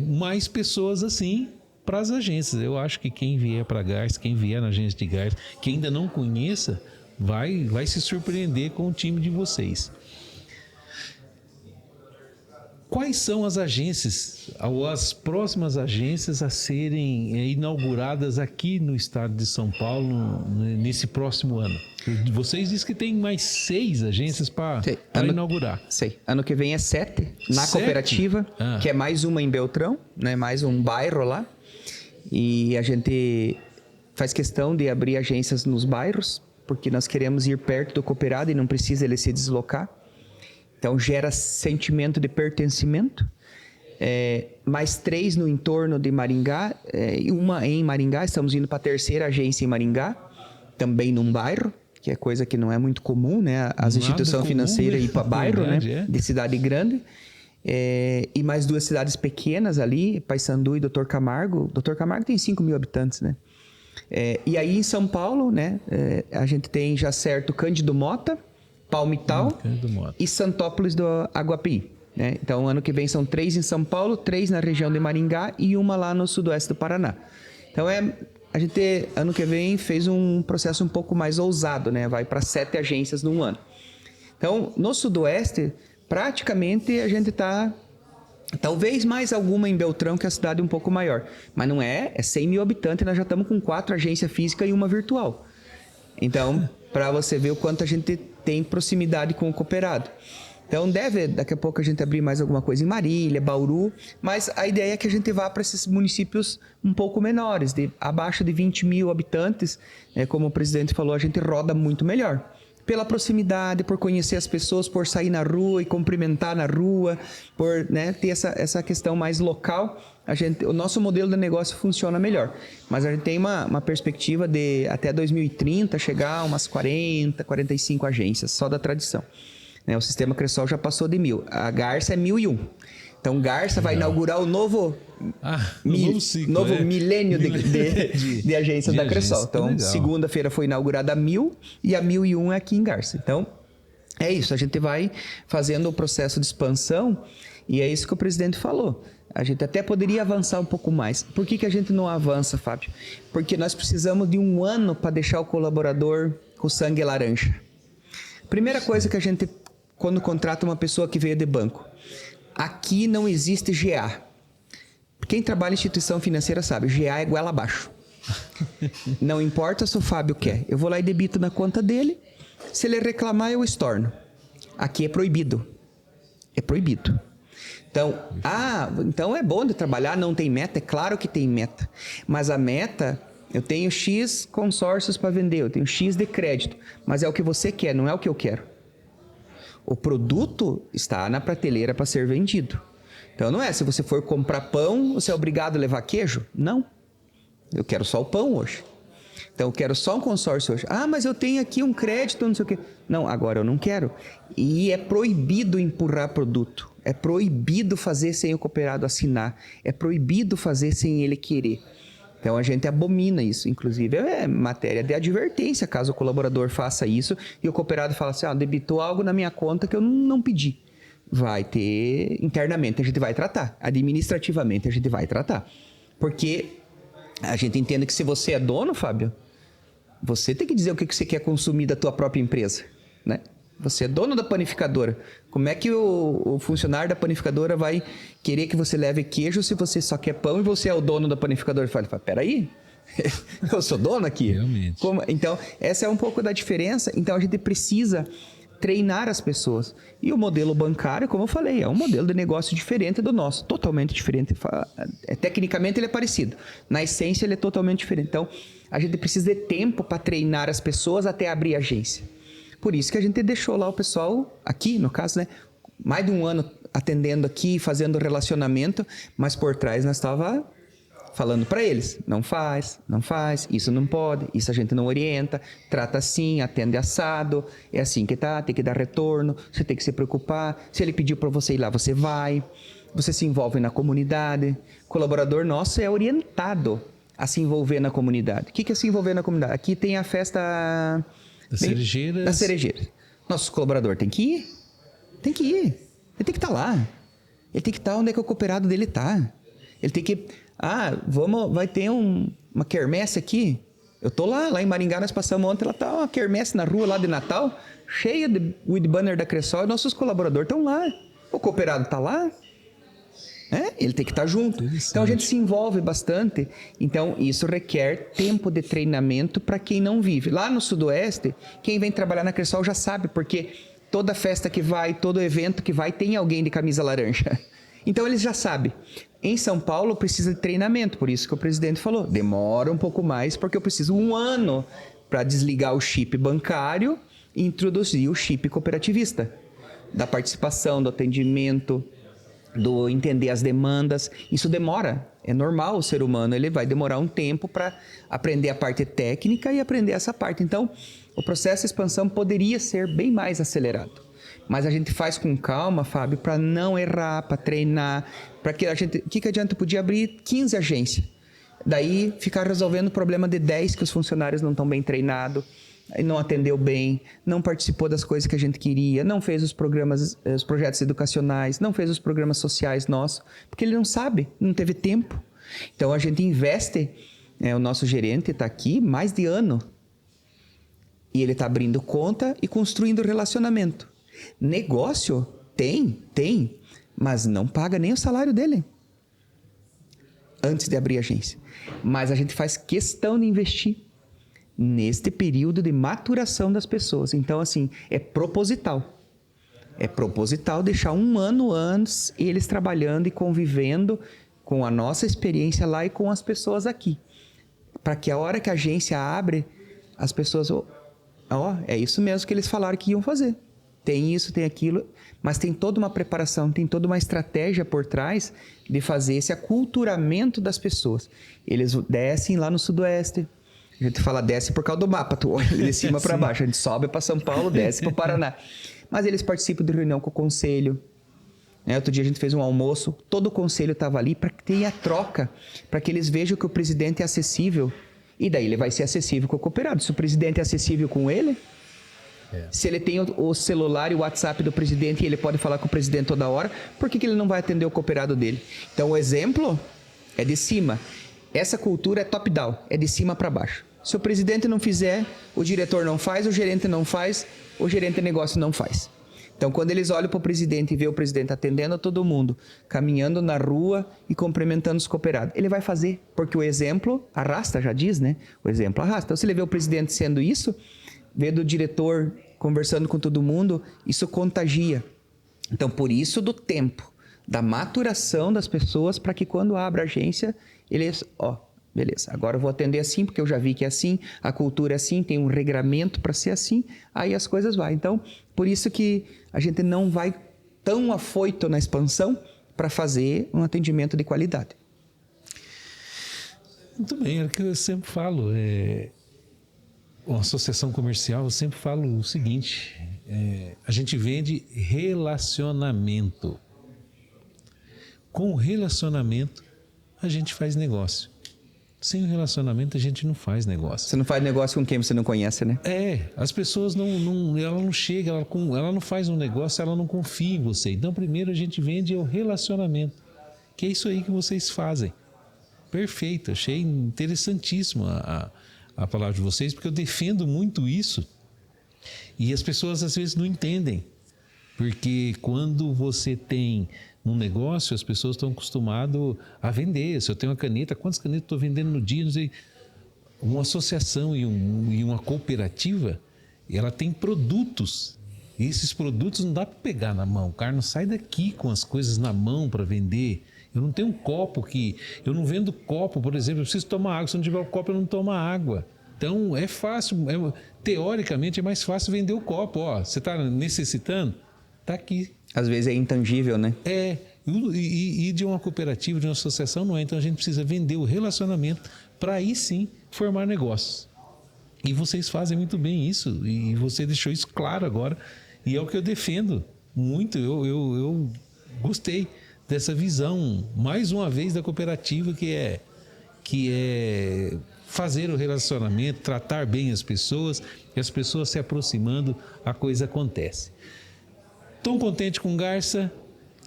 mais pessoas assim para as agências. Eu acho que quem vier para Garça, quem vier na agência de Garça, quem ainda não conheça, vai se surpreender com o time de vocês. Quais são as agências, ou as próximas agências a serem inauguradas aqui no estado de São Paulo nesse próximo ano? Vocês dizem que tem mais 6 agências para inaugurar. Sei. Ano que vem é 7 na cooperativa, que é mais uma em Beltrão, né? Mais um bairro lá. E a gente faz questão de abrir agências nos bairros, porque nós queremos ir perto do cooperado e não precisa ele se deslocar. Então, gera sentimento de pertencimento. Mais 3 no entorno de Maringá, e uma em Maringá. Estamos indo para a 3ª agência em Maringá, também num bairro, que é coisa que não é muito comum, né? As instituições financeiras ir para bairro, verdade, né? De cidade grande. E mais 2 cidades pequenas ali, Paissandu e Doutor Camargo. Doutor Camargo tem 5 mil habitantes, né? E aí em São Paulo, né? A gente tem já certo Cândido Mota, Palmital e Santópolis do Aguapi, né? Então, ano que vem são 3 em São Paulo, 3 na região de Maringá e uma lá no sudoeste do Paraná. Então, a gente, ano que vem, fez um processo um pouco mais ousado, né? Vai para 7 agências num ano. Então, no sudoeste, praticamente a gente está... Talvez mais alguma em Beltrão, que é a cidade um pouco maior. Mas não é 100 mil habitantes, nós já estamos com 4 agências físicas e uma virtual. Então, para você ver o quanto a gente tem proximidade com o cooperado. Então, daqui a pouco a gente abrir mais alguma coisa em Marília, Bauru, mas a ideia é que a gente vá para esses municípios um pouco menores, abaixo de 20 mil habitantes. Como o presidente falou, a gente roda muito melhor. Pela proximidade, por conhecer as pessoas, por sair na rua e cumprimentar na rua, por, né, ter essa questão mais local, o nosso modelo de negócio funciona melhor. Mas a gente tem uma perspectiva de, até 2030, chegar a umas 40, 45 agências, só da tradição. O sistema Cressol já passou de 1.000. A Garça é 1.001. Então, Garça vai inaugurar o novo milênio de agências da Cressol. Então, segunda-feira foi inaugurada a 1.000 e a 1.001 é aqui em Garça. Então, é isso. A gente vai fazendo o processo de expansão e é isso que o presidente falou. A gente até poderia avançar um pouco mais. Por que a gente não avança, Fábio? Porque nós precisamos de 1 ano para deixar o colaborador com sangue laranja. Primeira coisa que a gente, quando contrata uma pessoa que veio de banco, aqui não existe GA. Quem trabalha em instituição financeira sabe, GA é goela abaixo. Não importa se o Fábio quer. Eu vou lá e debito na conta dele. Se ele reclamar, eu estorno. Aqui é proibido. É proibido. Então é bom de trabalhar, não tem meta? É claro que tem meta. Mas a meta, eu tenho X consórcios para vender, eu tenho X de crédito. Mas é o que você quer, não é o que eu quero. O produto está na prateleira para ser vendido. Então não é, se você for comprar pão, você é obrigado a levar queijo? Não. Eu quero só o pão hoje. Então, eu quero só um consórcio hoje. Ah, mas eu tenho aqui um crédito, não sei o quê. Não, agora eu não quero. E é proibido empurrar produto. É proibido fazer sem o cooperado assinar. É proibido fazer sem ele querer. Então, a gente abomina isso. Inclusive, é matéria de advertência, caso o colaborador faça isso e o cooperado fala assim, debitou algo na minha conta que eu não pedi. Vai ter, internamente a gente vai tratar. Administrativamente a gente vai tratar. Porque a gente entende que se você é dono, Fábio, você tem que dizer o que você quer consumir da tua própria empresa, né? Você é dono da panificadora. Como é que o funcionário da panificadora vai querer que você leve queijo se você só quer pão e você é o dono da panificadora? Ele fala, peraí, eu sou dono aqui. Realmente. Então, essa é um pouco da diferença. Então, a gente precisa treinar as pessoas. E o modelo bancário, como eu falei, é um modelo de negócio diferente do nosso, totalmente diferente. Tecnicamente ele é parecido, na essência ele é totalmente diferente. Então, a gente precisa de tempo para treinar as pessoas até abrir a agência. Por isso que a gente deixou lá o pessoal, aqui no caso, né, mais de um ano atendendo aqui, fazendo relacionamento, mas por trás nós estava falando para eles, não faz, isso não pode, isso a gente não orienta, trata assim, atende assado, é assim que tá, tem que dar retorno, você tem que se preocupar, se ele pediu para você ir lá, você vai, você se envolve na comunidade, o colaborador nosso é orientado a se envolver na comunidade. O que é se envolver na comunidade? Aqui tem a festa das cerejeiras. Nosso colaborador tem que ir, ele tem que estar lá, ele tem que estar onde é que o cooperado dele está, ele tem que... vai ter uma quermesse aqui. Eu tô lá em Maringá, nós passamos ontem, lá tá uma quermesse na rua lá de Natal, cheia de weed banner da Cressol, e nossos colaboradores estão lá. O cooperado tá lá, ele tem que estar junto. Então a gente se envolve bastante. Então isso requer tempo de treinamento para quem não vive. Lá no Sudoeste, quem vem trabalhar na Cressol já sabe, porque toda festa que vai, todo evento que vai, tem alguém de camisa laranja. Então eles já sabem. Em São Paulo precisa de treinamento, por isso que o presidente falou, demora um pouco mais, porque eu preciso 1 ano para desligar o chip bancário e introduzir o chip cooperativista. Da participação, do atendimento, do entender as demandas. Isso demora, é normal o ser humano, ele vai demorar um tempo para aprender a parte técnica e aprender essa parte. Então, o processo de expansão poderia ser bem mais acelerado. Mas a gente faz com calma, Fábio, para não errar, para treinar, para que a gente... O que adianta? Podia abrir 15 agências. Daí, ficar resolvendo o problema de 10 que os funcionários não estão bem treinados, não atendeu bem, não participou das coisas que a gente queria, não fez os projetos educacionais, não fez os programas sociais nossos, porque ele não sabe, não teve tempo. Então, a gente investe, o nosso gerente está aqui mais de ano, e ele está abrindo conta e construindo relacionamento. Negócio tem, mas não paga nem o salário dele antes de abrir a agência. Mas a gente faz questão de investir neste período de maturação das pessoas. Então, assim, é proposital. É proposital deixar 1 ano antes eles trabalhando e convivendo com a nossa experiência lá e com as pessoas aqui. Para que a hora que a agência abre, as pessoas... é isso mesmo que eles falaram que iam fazer. Tem isso, tem aquilo, mas tem toda uma preparação, tem toda uma estratégia por trás de fazer esse aculturamento das pessoas. Eles descem lá no Sudoeste, a gente fala desce por causa do mapa, tu olha de cima para baixo, a gente sobe para São Paulo, desce para o Paraná. Mas eles participam de reunião com o conselho. Outro dia a gente fez um almoço, todo o conselho estava ali para que tenha troca, para que eles vejam que o presidente é acessível. E daí ele vai ser acessível com o cooperado. Se o presidente é acessível com ele... Se ele tem o celular e o WhatsApp do presidente e ele pode falar com o presidente toda hora, por que ele não vai atender o cooperado dele? Então, o exemplo é de cima. Essa cultura é top-down, é de cima para baixo. Se o presidente não fizer, o diretor não faz, o gerente não faz, o gerente de negócio não faz. Então, quando eles olham para o presidente e vê o presidente atendendo a todo mundo, caminhando na rua e cumprimentando os cooperados, ele vai fazer, porque o exemplo arrasta, já diz, né? O exemplo arrasta. Então, se ele vê o presidente sendo isso... Ver do diretor conversando com todo mundo, isso contagia. Então, por isso do tempo, da maturação das pessoas, para que quando abre a agência, eles, beleza, agora eu vou atender assim, porque eu já vi que é assim, a cultura é assim, tem um regramento para ser assim, aí as coisas vão. Então, por isso que a gente não vai tão afoito na expansão para fazer um atendimento de qualidade. Muito bem, é o que eu sempre falo, uma associação comercial, eu sempre falo o seguinte, a gente vende relacionamento. Com o relacionamento, a gente faz negócio. Sem o relacionamento, a gente não faz negócio. Você não faz negócio com quem você não conhece, né? As pessoas ela não chega, ela não faz um negócio, ela não confia em você. Então, primeiro a gente vende o relacionamento, que é isso aí que vocês fazem. Perfeito, achei interessantíssimo a palavra de vocês, porque eu defendo muito isso e as pessoas às vezes não entendem. Porque quando você tem um negócio, as pessoas estão acostumadas a vender. Se eu tenho uma caneta, quantas canetas estou vendendo no dia? Não sei. Uma associação e uma cooperativa, ela tem produtos. E esses produtos não dá para pegar na mão. O cara não sai daqui com as coisas na mão para vender. Eu não tenho um copo eu não vendo copo, por exemplo. Eu preciso tomar água. Se não tiver o copo, eu não tomo água. Então, é fácil. Teoricamente, é mais fácil vender o copo. Ó, você está necessitando? Está aqui. Às vezes é intangível, né? E de uma cooperativa, de uma associação, não é. Então, a gente precisa vender o relacionamento para aí sim formar negócios. E vocês fazem muito bem isso. E você deixou isso claro agora. E é o que eu defendo muito. Eu gostei dessa visão, mais uma vez, da cooperativa, que é fazer o relacionamento, tratar bem as pessoas, e as pessoas se aproximando, a coisa acontece. Tão contente com Garça,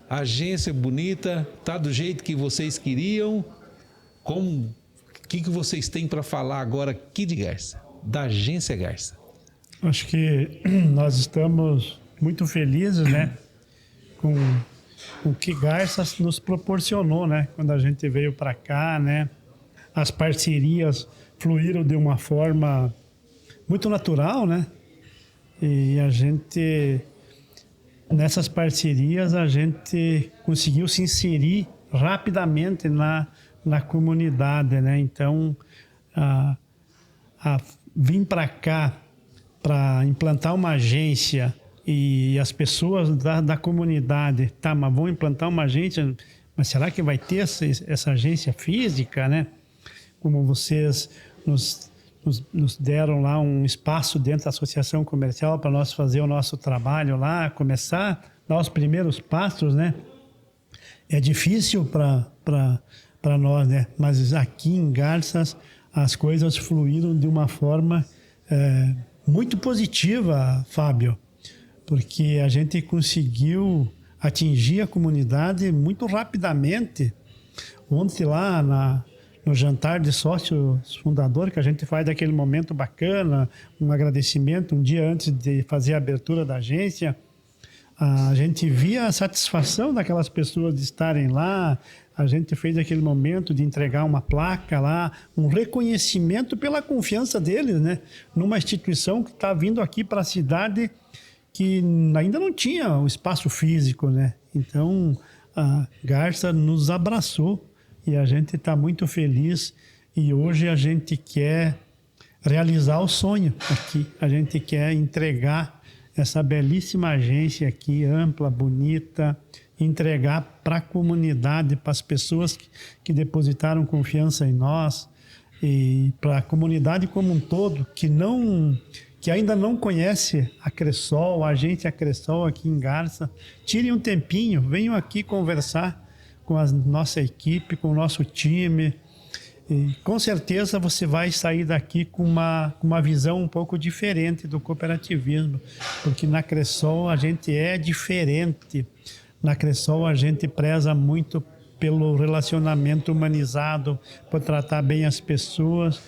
a agência bonita, tá do jeito que vocês queriam. O que vocês têm para falar agora aqui de Garça, da agência Garça? Acho que nós estamos muito felizes, né, com o que Garça nos proporcionou, né, quando a gente veio para cá, né, as parcerias fluíram de uma forma muito natural, né, e a gente, nessas parcerias, a gente conseguiu se inserir rapidamente na comunidade, né, então vim para cá para implantar uma agência e as pessoas da comunidade, tá, mas vão implantar uma agência, mas será que vai ter essa agência física, né? Como vocês nos deram lá um espaço dentro da associação comercial para nós fazer o nosso trabalho lá, começar a dar os primeiros passos, né? É difícil para nós, né? Mas aqui em Garças as coisas fluíram de uma forma muito positiva, Fábio, porque a gente conseguiu atingir a comunidade muito rapidamente. Ontem lá no jantar de sócios fundador, que a gente faz daquele momento bacana, um agradecimento, um dia antes de fazer a abertura da agência, a gente via a satisfação daquelas pessoas de estarem lá. A gente fez aquele momento de entregar uma placa lá, um reconhecimento pela confiança deles, né? Numa instituição que está vindo aqui para a cidade que ainda não tinha o espaço físico, né? Então, a Garça nos abraçou e a gente está muito feliz. E hoje a gente quer realizar o sonho aqui. A gente quer entregar essa belíssima agência aqui, ampla, bonita, entregar para a comunidade, para as pessoas que depositaram confiança em nós e para a comunidade como um todo, que ainda não conhece a Cressol, a agência Cressol aqui em Garça. Tirem um tempinho, venham aqui conversar com a nossa equipe, com o nosso time. E com certeza você vai sair daqui com uma visão um pouco diferente do cooperativismo, porque na Cressol a gente é diferente. Na Cressol a gente preza muito pelo relacionamento humanizado, por tratar bem as pessoas,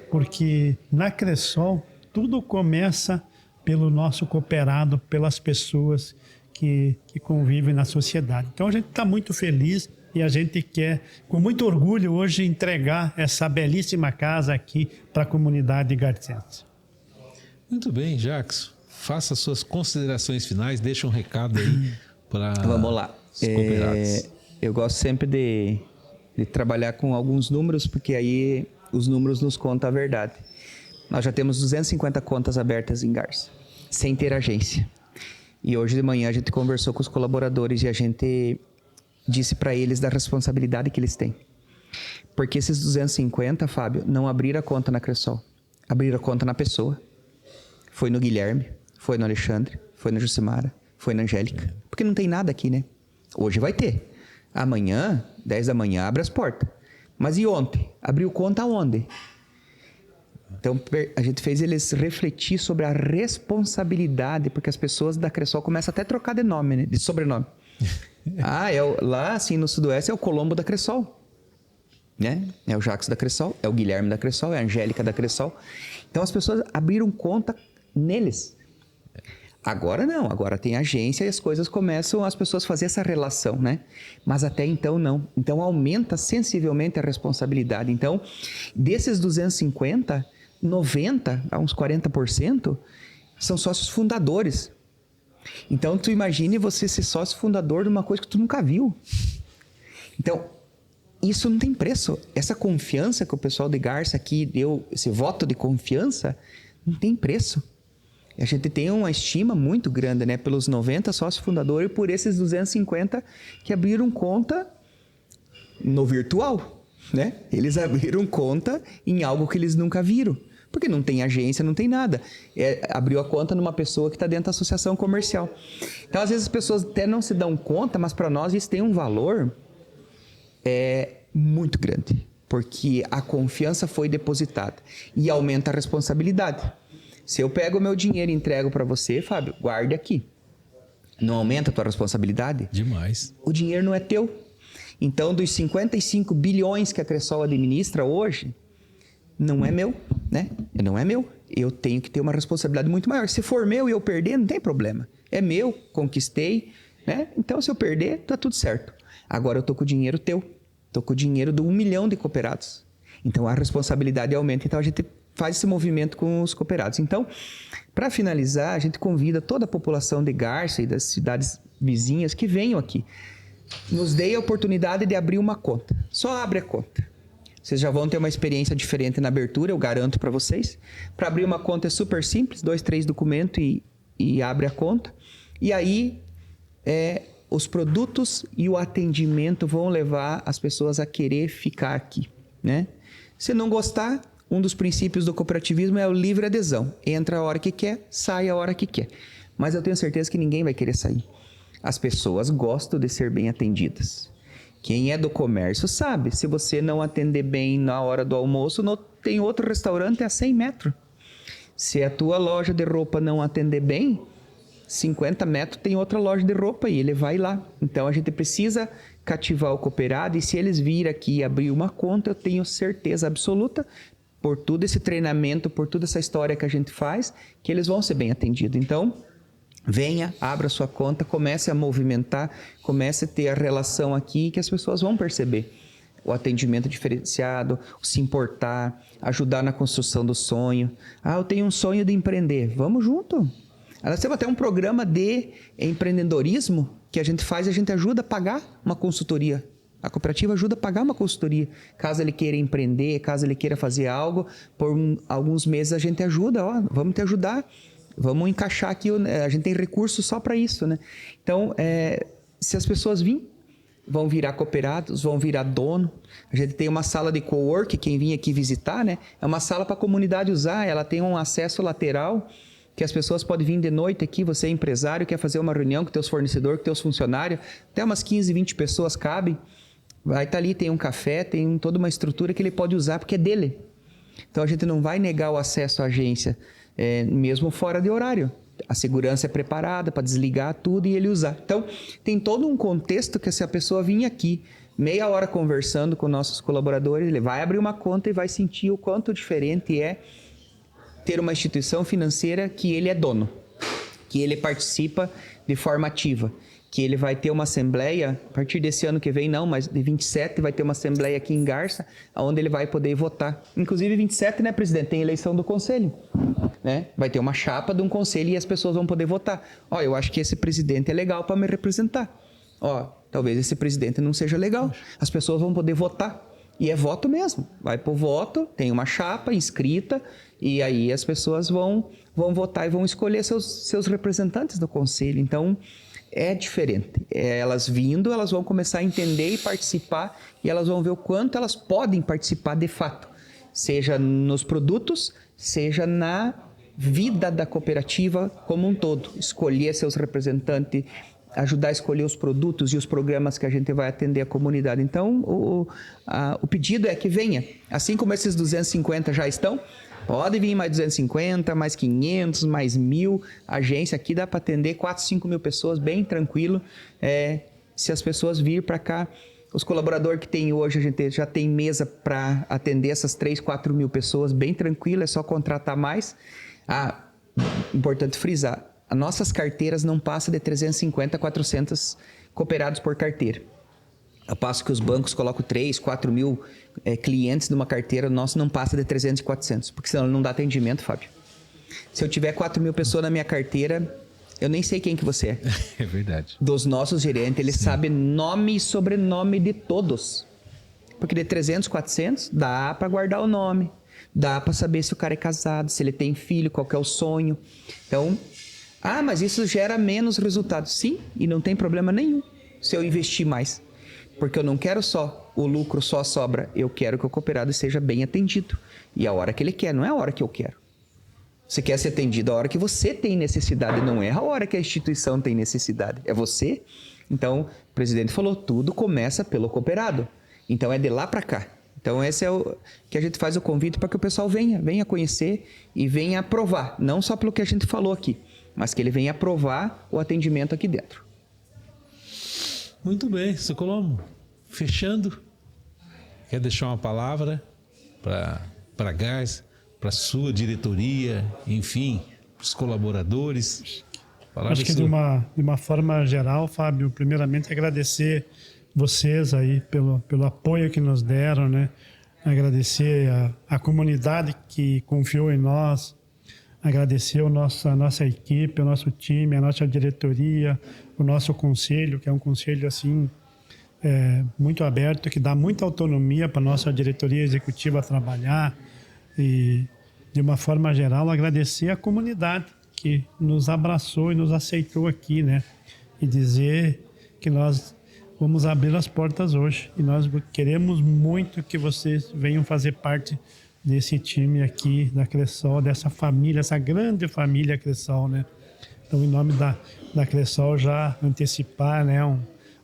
porque na Cressol tudo começa pelo nosso cooperado, pelas pessoas que convivem na sociedade. Então a gente está muito feliz e a gente quer, com muito orgulho, hoje entregar essa belíssima casa aqui para a comunidade garcense. Muito bem, Jackson. Faça suas considerações finais, deixa um recado aí para Vamos lá. Os cooperados. Eu gosto sempre de trabalhar com alguns números, porque aí os números nos contam a verdade. Nós já temos 250 contas abertas em Garça, sem ter agência. E hoje de manhã a gente conversou com os colaboradores e a gente disse para eles da responsabilidade que eles têm. Porque esses 250, Fábio, não abriram a conta na Cressol. abriram a conta na pessoa. Foi no Guilherme, foi no Alexandre, foi na Jucimara, foi na Angélica. Porque não tem nada aqui, né? Hoje vai ter. Amanhã, 10 da manhã, abre as portas. Mas e ontem? Abriu conta aonde? Então, a gente fez eles refletir sobre a responsabilidade, porque as pessoas da Cressol começam até a trocar de nome, né? De sobrenome. Lá assim no Sudoeste é o Colombo da Cressol, né? É o Jacques da Cressol, é o Guilherme da Cressol, é a Angélica da Cressol. Então, as pessoas abriram conta neles. Agora não, agora tem agência e as coisas começam as pessoas a fazer essa relação, né? Mas até então não. Então aumenta sensivelmente a responsabilidade. Então, desses 250, 90, a uns 40%, são sócios fundadores. Então, tu imagine você ser sócio fundador de uma coisa que tu nunca viu. Então, isso não tem preço. Essa confiança que o pessoal de Garça aqui deu, esse voto de confiança, não tem preço. A gente tem uma estima muito grande, né? Pelos 90 sócios fundadores e por esses 250 que abriram conta no virtual, né? Eles abriram conta em algo que eles nunca viram. Porque não tem agência, não tem nada. Abriu a conta numa pessoa que está dentro da associação comercial. Então, às vezes, as pessoas até não se dão conta, mas para nós isso tem um valor muito grande. Porque a confiança foi depositada e aumenta a responsabilidade. Se eu pego o meu dinheiro e entrego para você, Fábio, guarde aqui. Não aumenta a tua responsabilidade? Demais. O dinheiro não é teu. Então, dos 55 bilhões que a Cressol administra hoje, não é meu, né? Não é meu. Eu tenho que ter uma responsabilidade muito maior. Se for meu e eu perder, não tem problema. É meu, conquistei, né? Então, se eu perder, tá tudo certo. Agora eu tô com o dinheiro teu. Tô com o dinheiro do 1 milhão de cooperados. Então, a responsabilidade aumenta. Então, a gente faz esse movimento com os cooperados. Então, para finalizar, a gente convida toda a população de Garça e das cidades vizinhas que venham aqui. Nos dê a oportunidade de abrir uma conta. Só abre a conta. Vocês já vão ter uma experiência diferente na abertura, eu garanto para vocês. Para abrir uma conta é super simples, 2, 3 documentos e abre a conta. E aí, os produtos e o atendimento vão levar as pessoas a querer ficar aqui, né? Se não gostar, um dos princípios do cooperativismo é o livre adesão. Entra a hora que quer, sai a hora que quer. Mas eu tenho certeza que ninguém vai querer sair. As pessoas gostam de ser bem atendidas. Quem é do comércio sabe, se você não atender bem na hora do almoço, tem outro restaurante a 100 metros. Se a tua loja de roupa não atender bem, 50 metros tem outra loja de roupa e ele vai lá. Então, a gente precisa cativar o cooperado e se eles virem aqui e abrir uma conta, eu tenho certeza absoluta, por todo esse treinamento, por toda essa história que a gente faz, que eles vão ser bem atendidos. Então, venha, abra sua conta, comece a movimentar, comece a ter a relação aqui que as pessoas vão perceber. O atendimento diferenciado, o se importar, ajudar na construção do sonho. Eu tenho um sonho de empreender. Vamos junto. Nós temos até um programa de empreendedorismo que a gente faz e a gente ajuda a pagar uma consultoria. A cooperativa ajuda a pagar uma consultoria. Caso ele queira empreender, caso ele queira fazer algo, por alguns meses a gente ajuda. Vamos te ajudar, vamos encaixar aqui. A gente tem recursos só para isso, né? Então, se as pessoas vão virar cooperados, vão virar dono. A gente tem uma sala de cowork, quem vinha aqui visitar, né? É uma sala para a comunidade usar, ela tem um acesso lateral, que as pessoas podem vir de noite aqui, você é empresário, quer fazer uma reunião com teus fornecedores, com teus funcionários, até umas 15, 20 pessoas cabem. Vai estar ali, tem um café, tem toda uma estrutura que ele pode usar, porque é dele. Então, a gente não vai negar o acesso à agência, mesmo fora de horário. A segurança é preparada para desligar tudo e ele usar. Então, tem todo um contexto que se a pessoa vir aqui, meia hora conversando com nossos colaboradores, ele vai abrir uma conta e vai sentir o quanto diferente é ter uma instituição financeira que ele é dono, que ele participa de forma ativa, que ele vai ter uma assembleia, a partir desse ano que vem não, mas de 27 vai ter uma assembleia aqui em Garça, onde ele vai poder votar. Inclusive 27, né, presidente, tem eleição do conselho, né? Vai ter uma chapa de um conselho e as pessoas vão poder votar. Eu acho que esse presidente é legal para me representar. Talvez esse presidente não seja legal. As pessoas vão poder votar. E é voto mesmo. Vai pro voto, tem uma chapa inscrita e aí as pessoas vão votar e vão escolher seus representantes do conselho. Então, é diferente. Elas vindo, elas vão começar a entender e participar e elas vão ver o quanto elas podem participar de fato. Seja nos produtos, seja na vida da cooperativa como um todo. Escolher seus representantes, ajudar a escolher os produtos e os programas que a gente vai atender a comunidade. Então, o pedido é que venha. Assim como esses 250 já estão, pode vir mais 250, mais 500, mais 1.000. A agência aqui dá para atender 4, 5 mil pessoas bem tranquilo. Se as pessoas virem para cá, os colaboradores que tem hoje, a gente já tem mesa para atender essas 3, 4 mil pessoas bem tranquilo, é só contratar mais. Importante frisar, as nossas carteiras não passam de 350 a 400 cooperados por carteira. Ao passo que os bancos colocam 3, 4 mil clientes numa carteira, o nosso não passa de 300 e 400, porque senão não dá atendimento, Fábio. Se eu tiver 4 mil pessoas na minha carteira, eu nem sei quem que você é. É verdade. Dos nossos gerentes, ele sabe nome e sobrenome de todos. Porque de 300, 400, dá para guardar o nome. Dá para saber se o cara é casado, se ele tem filho, qual que é o sonho. Então, mas isso gera menos resultados. Sim, e não tem problema nenhum se eu investir mais. Porque eu não quero só o lucro, só a sobra. Eu quero que o cooperado seja bem atendido. E a hora que ele quer, não é a hora que eu quero. Você quer ser atendido a hora que você tem necessidade, não é a hora que a instituição tem necessidade. É você. Então, o presidente falou, tudo começa pelo cooperado. Então, é de lá para cá. Então, esse é o que a gente faz o convite para que o pessoal venha conhecer e venha aprovar. Não só pelo que a gente falou aqui, mas que ele venha aprovar o atendimento aqui dentro. Muito bem, seu Colombo. Fechando, quer deixar uma palavra para a Garça, para a sua diretoria, enfim, para os colaboradores? Acho que de uma forma geral, Fábio, primeiramente agradecer vocês aí pelo apoio que nos deram, né? Agradecer a comunidade que confiou em nós, agradecer a nossa equipe, o nosso time, a nossa diretoria, o nosso conselho, que é um conselho assim muito aberto, que dá muita autonomia para a nossa diretoria executiva trabalhar. E, de uma forma geral, agradecer a comunidade que nos abraçou e nos aceitou aqui, né? E dizer que nós vamos abrir as portas hoje. E nós queremos muito que vocês venham fazer parte desse time aqui da Cressol, dessa família, essa grande família Cressol, né? Então, em nome da Cressol, já antecipar, né,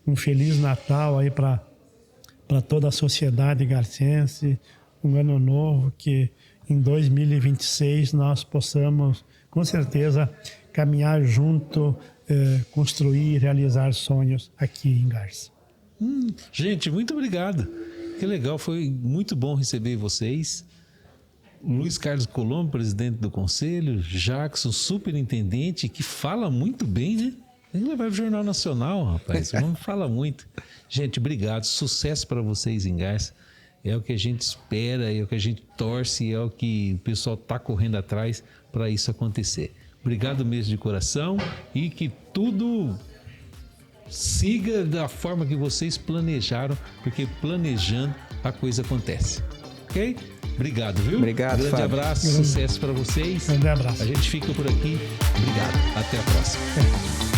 um Feliz Natal aí para toda a sociedade garcense, um ano novo, que em 2026 nós possamos, com certeza, caminhar junto, construir e realizar sonhos aqui em Garça. Gente, muito obrigado. Que legal, foi muito bom receber vocês. Luiz Carlos Colombo, presidente do conselho, Jackson, superintendente, que fala muito bem, né? Tem que levar para o Jornal Nacional, rapaz. Não fala muito. Gente, obrigado. Sucesso para vocês em Garça. É o que a gente espera, é o que a gente torce, é o que o pessoal está correndo atrás para isso acontecer. Obrigado mesmo de coração e que tudo siga da forma que vocês planejaram, porque planejando a coisa acontece. Ok? Obrigado, viu? Obrigado, grande Fábio. Abraço, sucesso para vocês. Grande abraço. A gente fica por aqui. Obrigado. Até a próxima.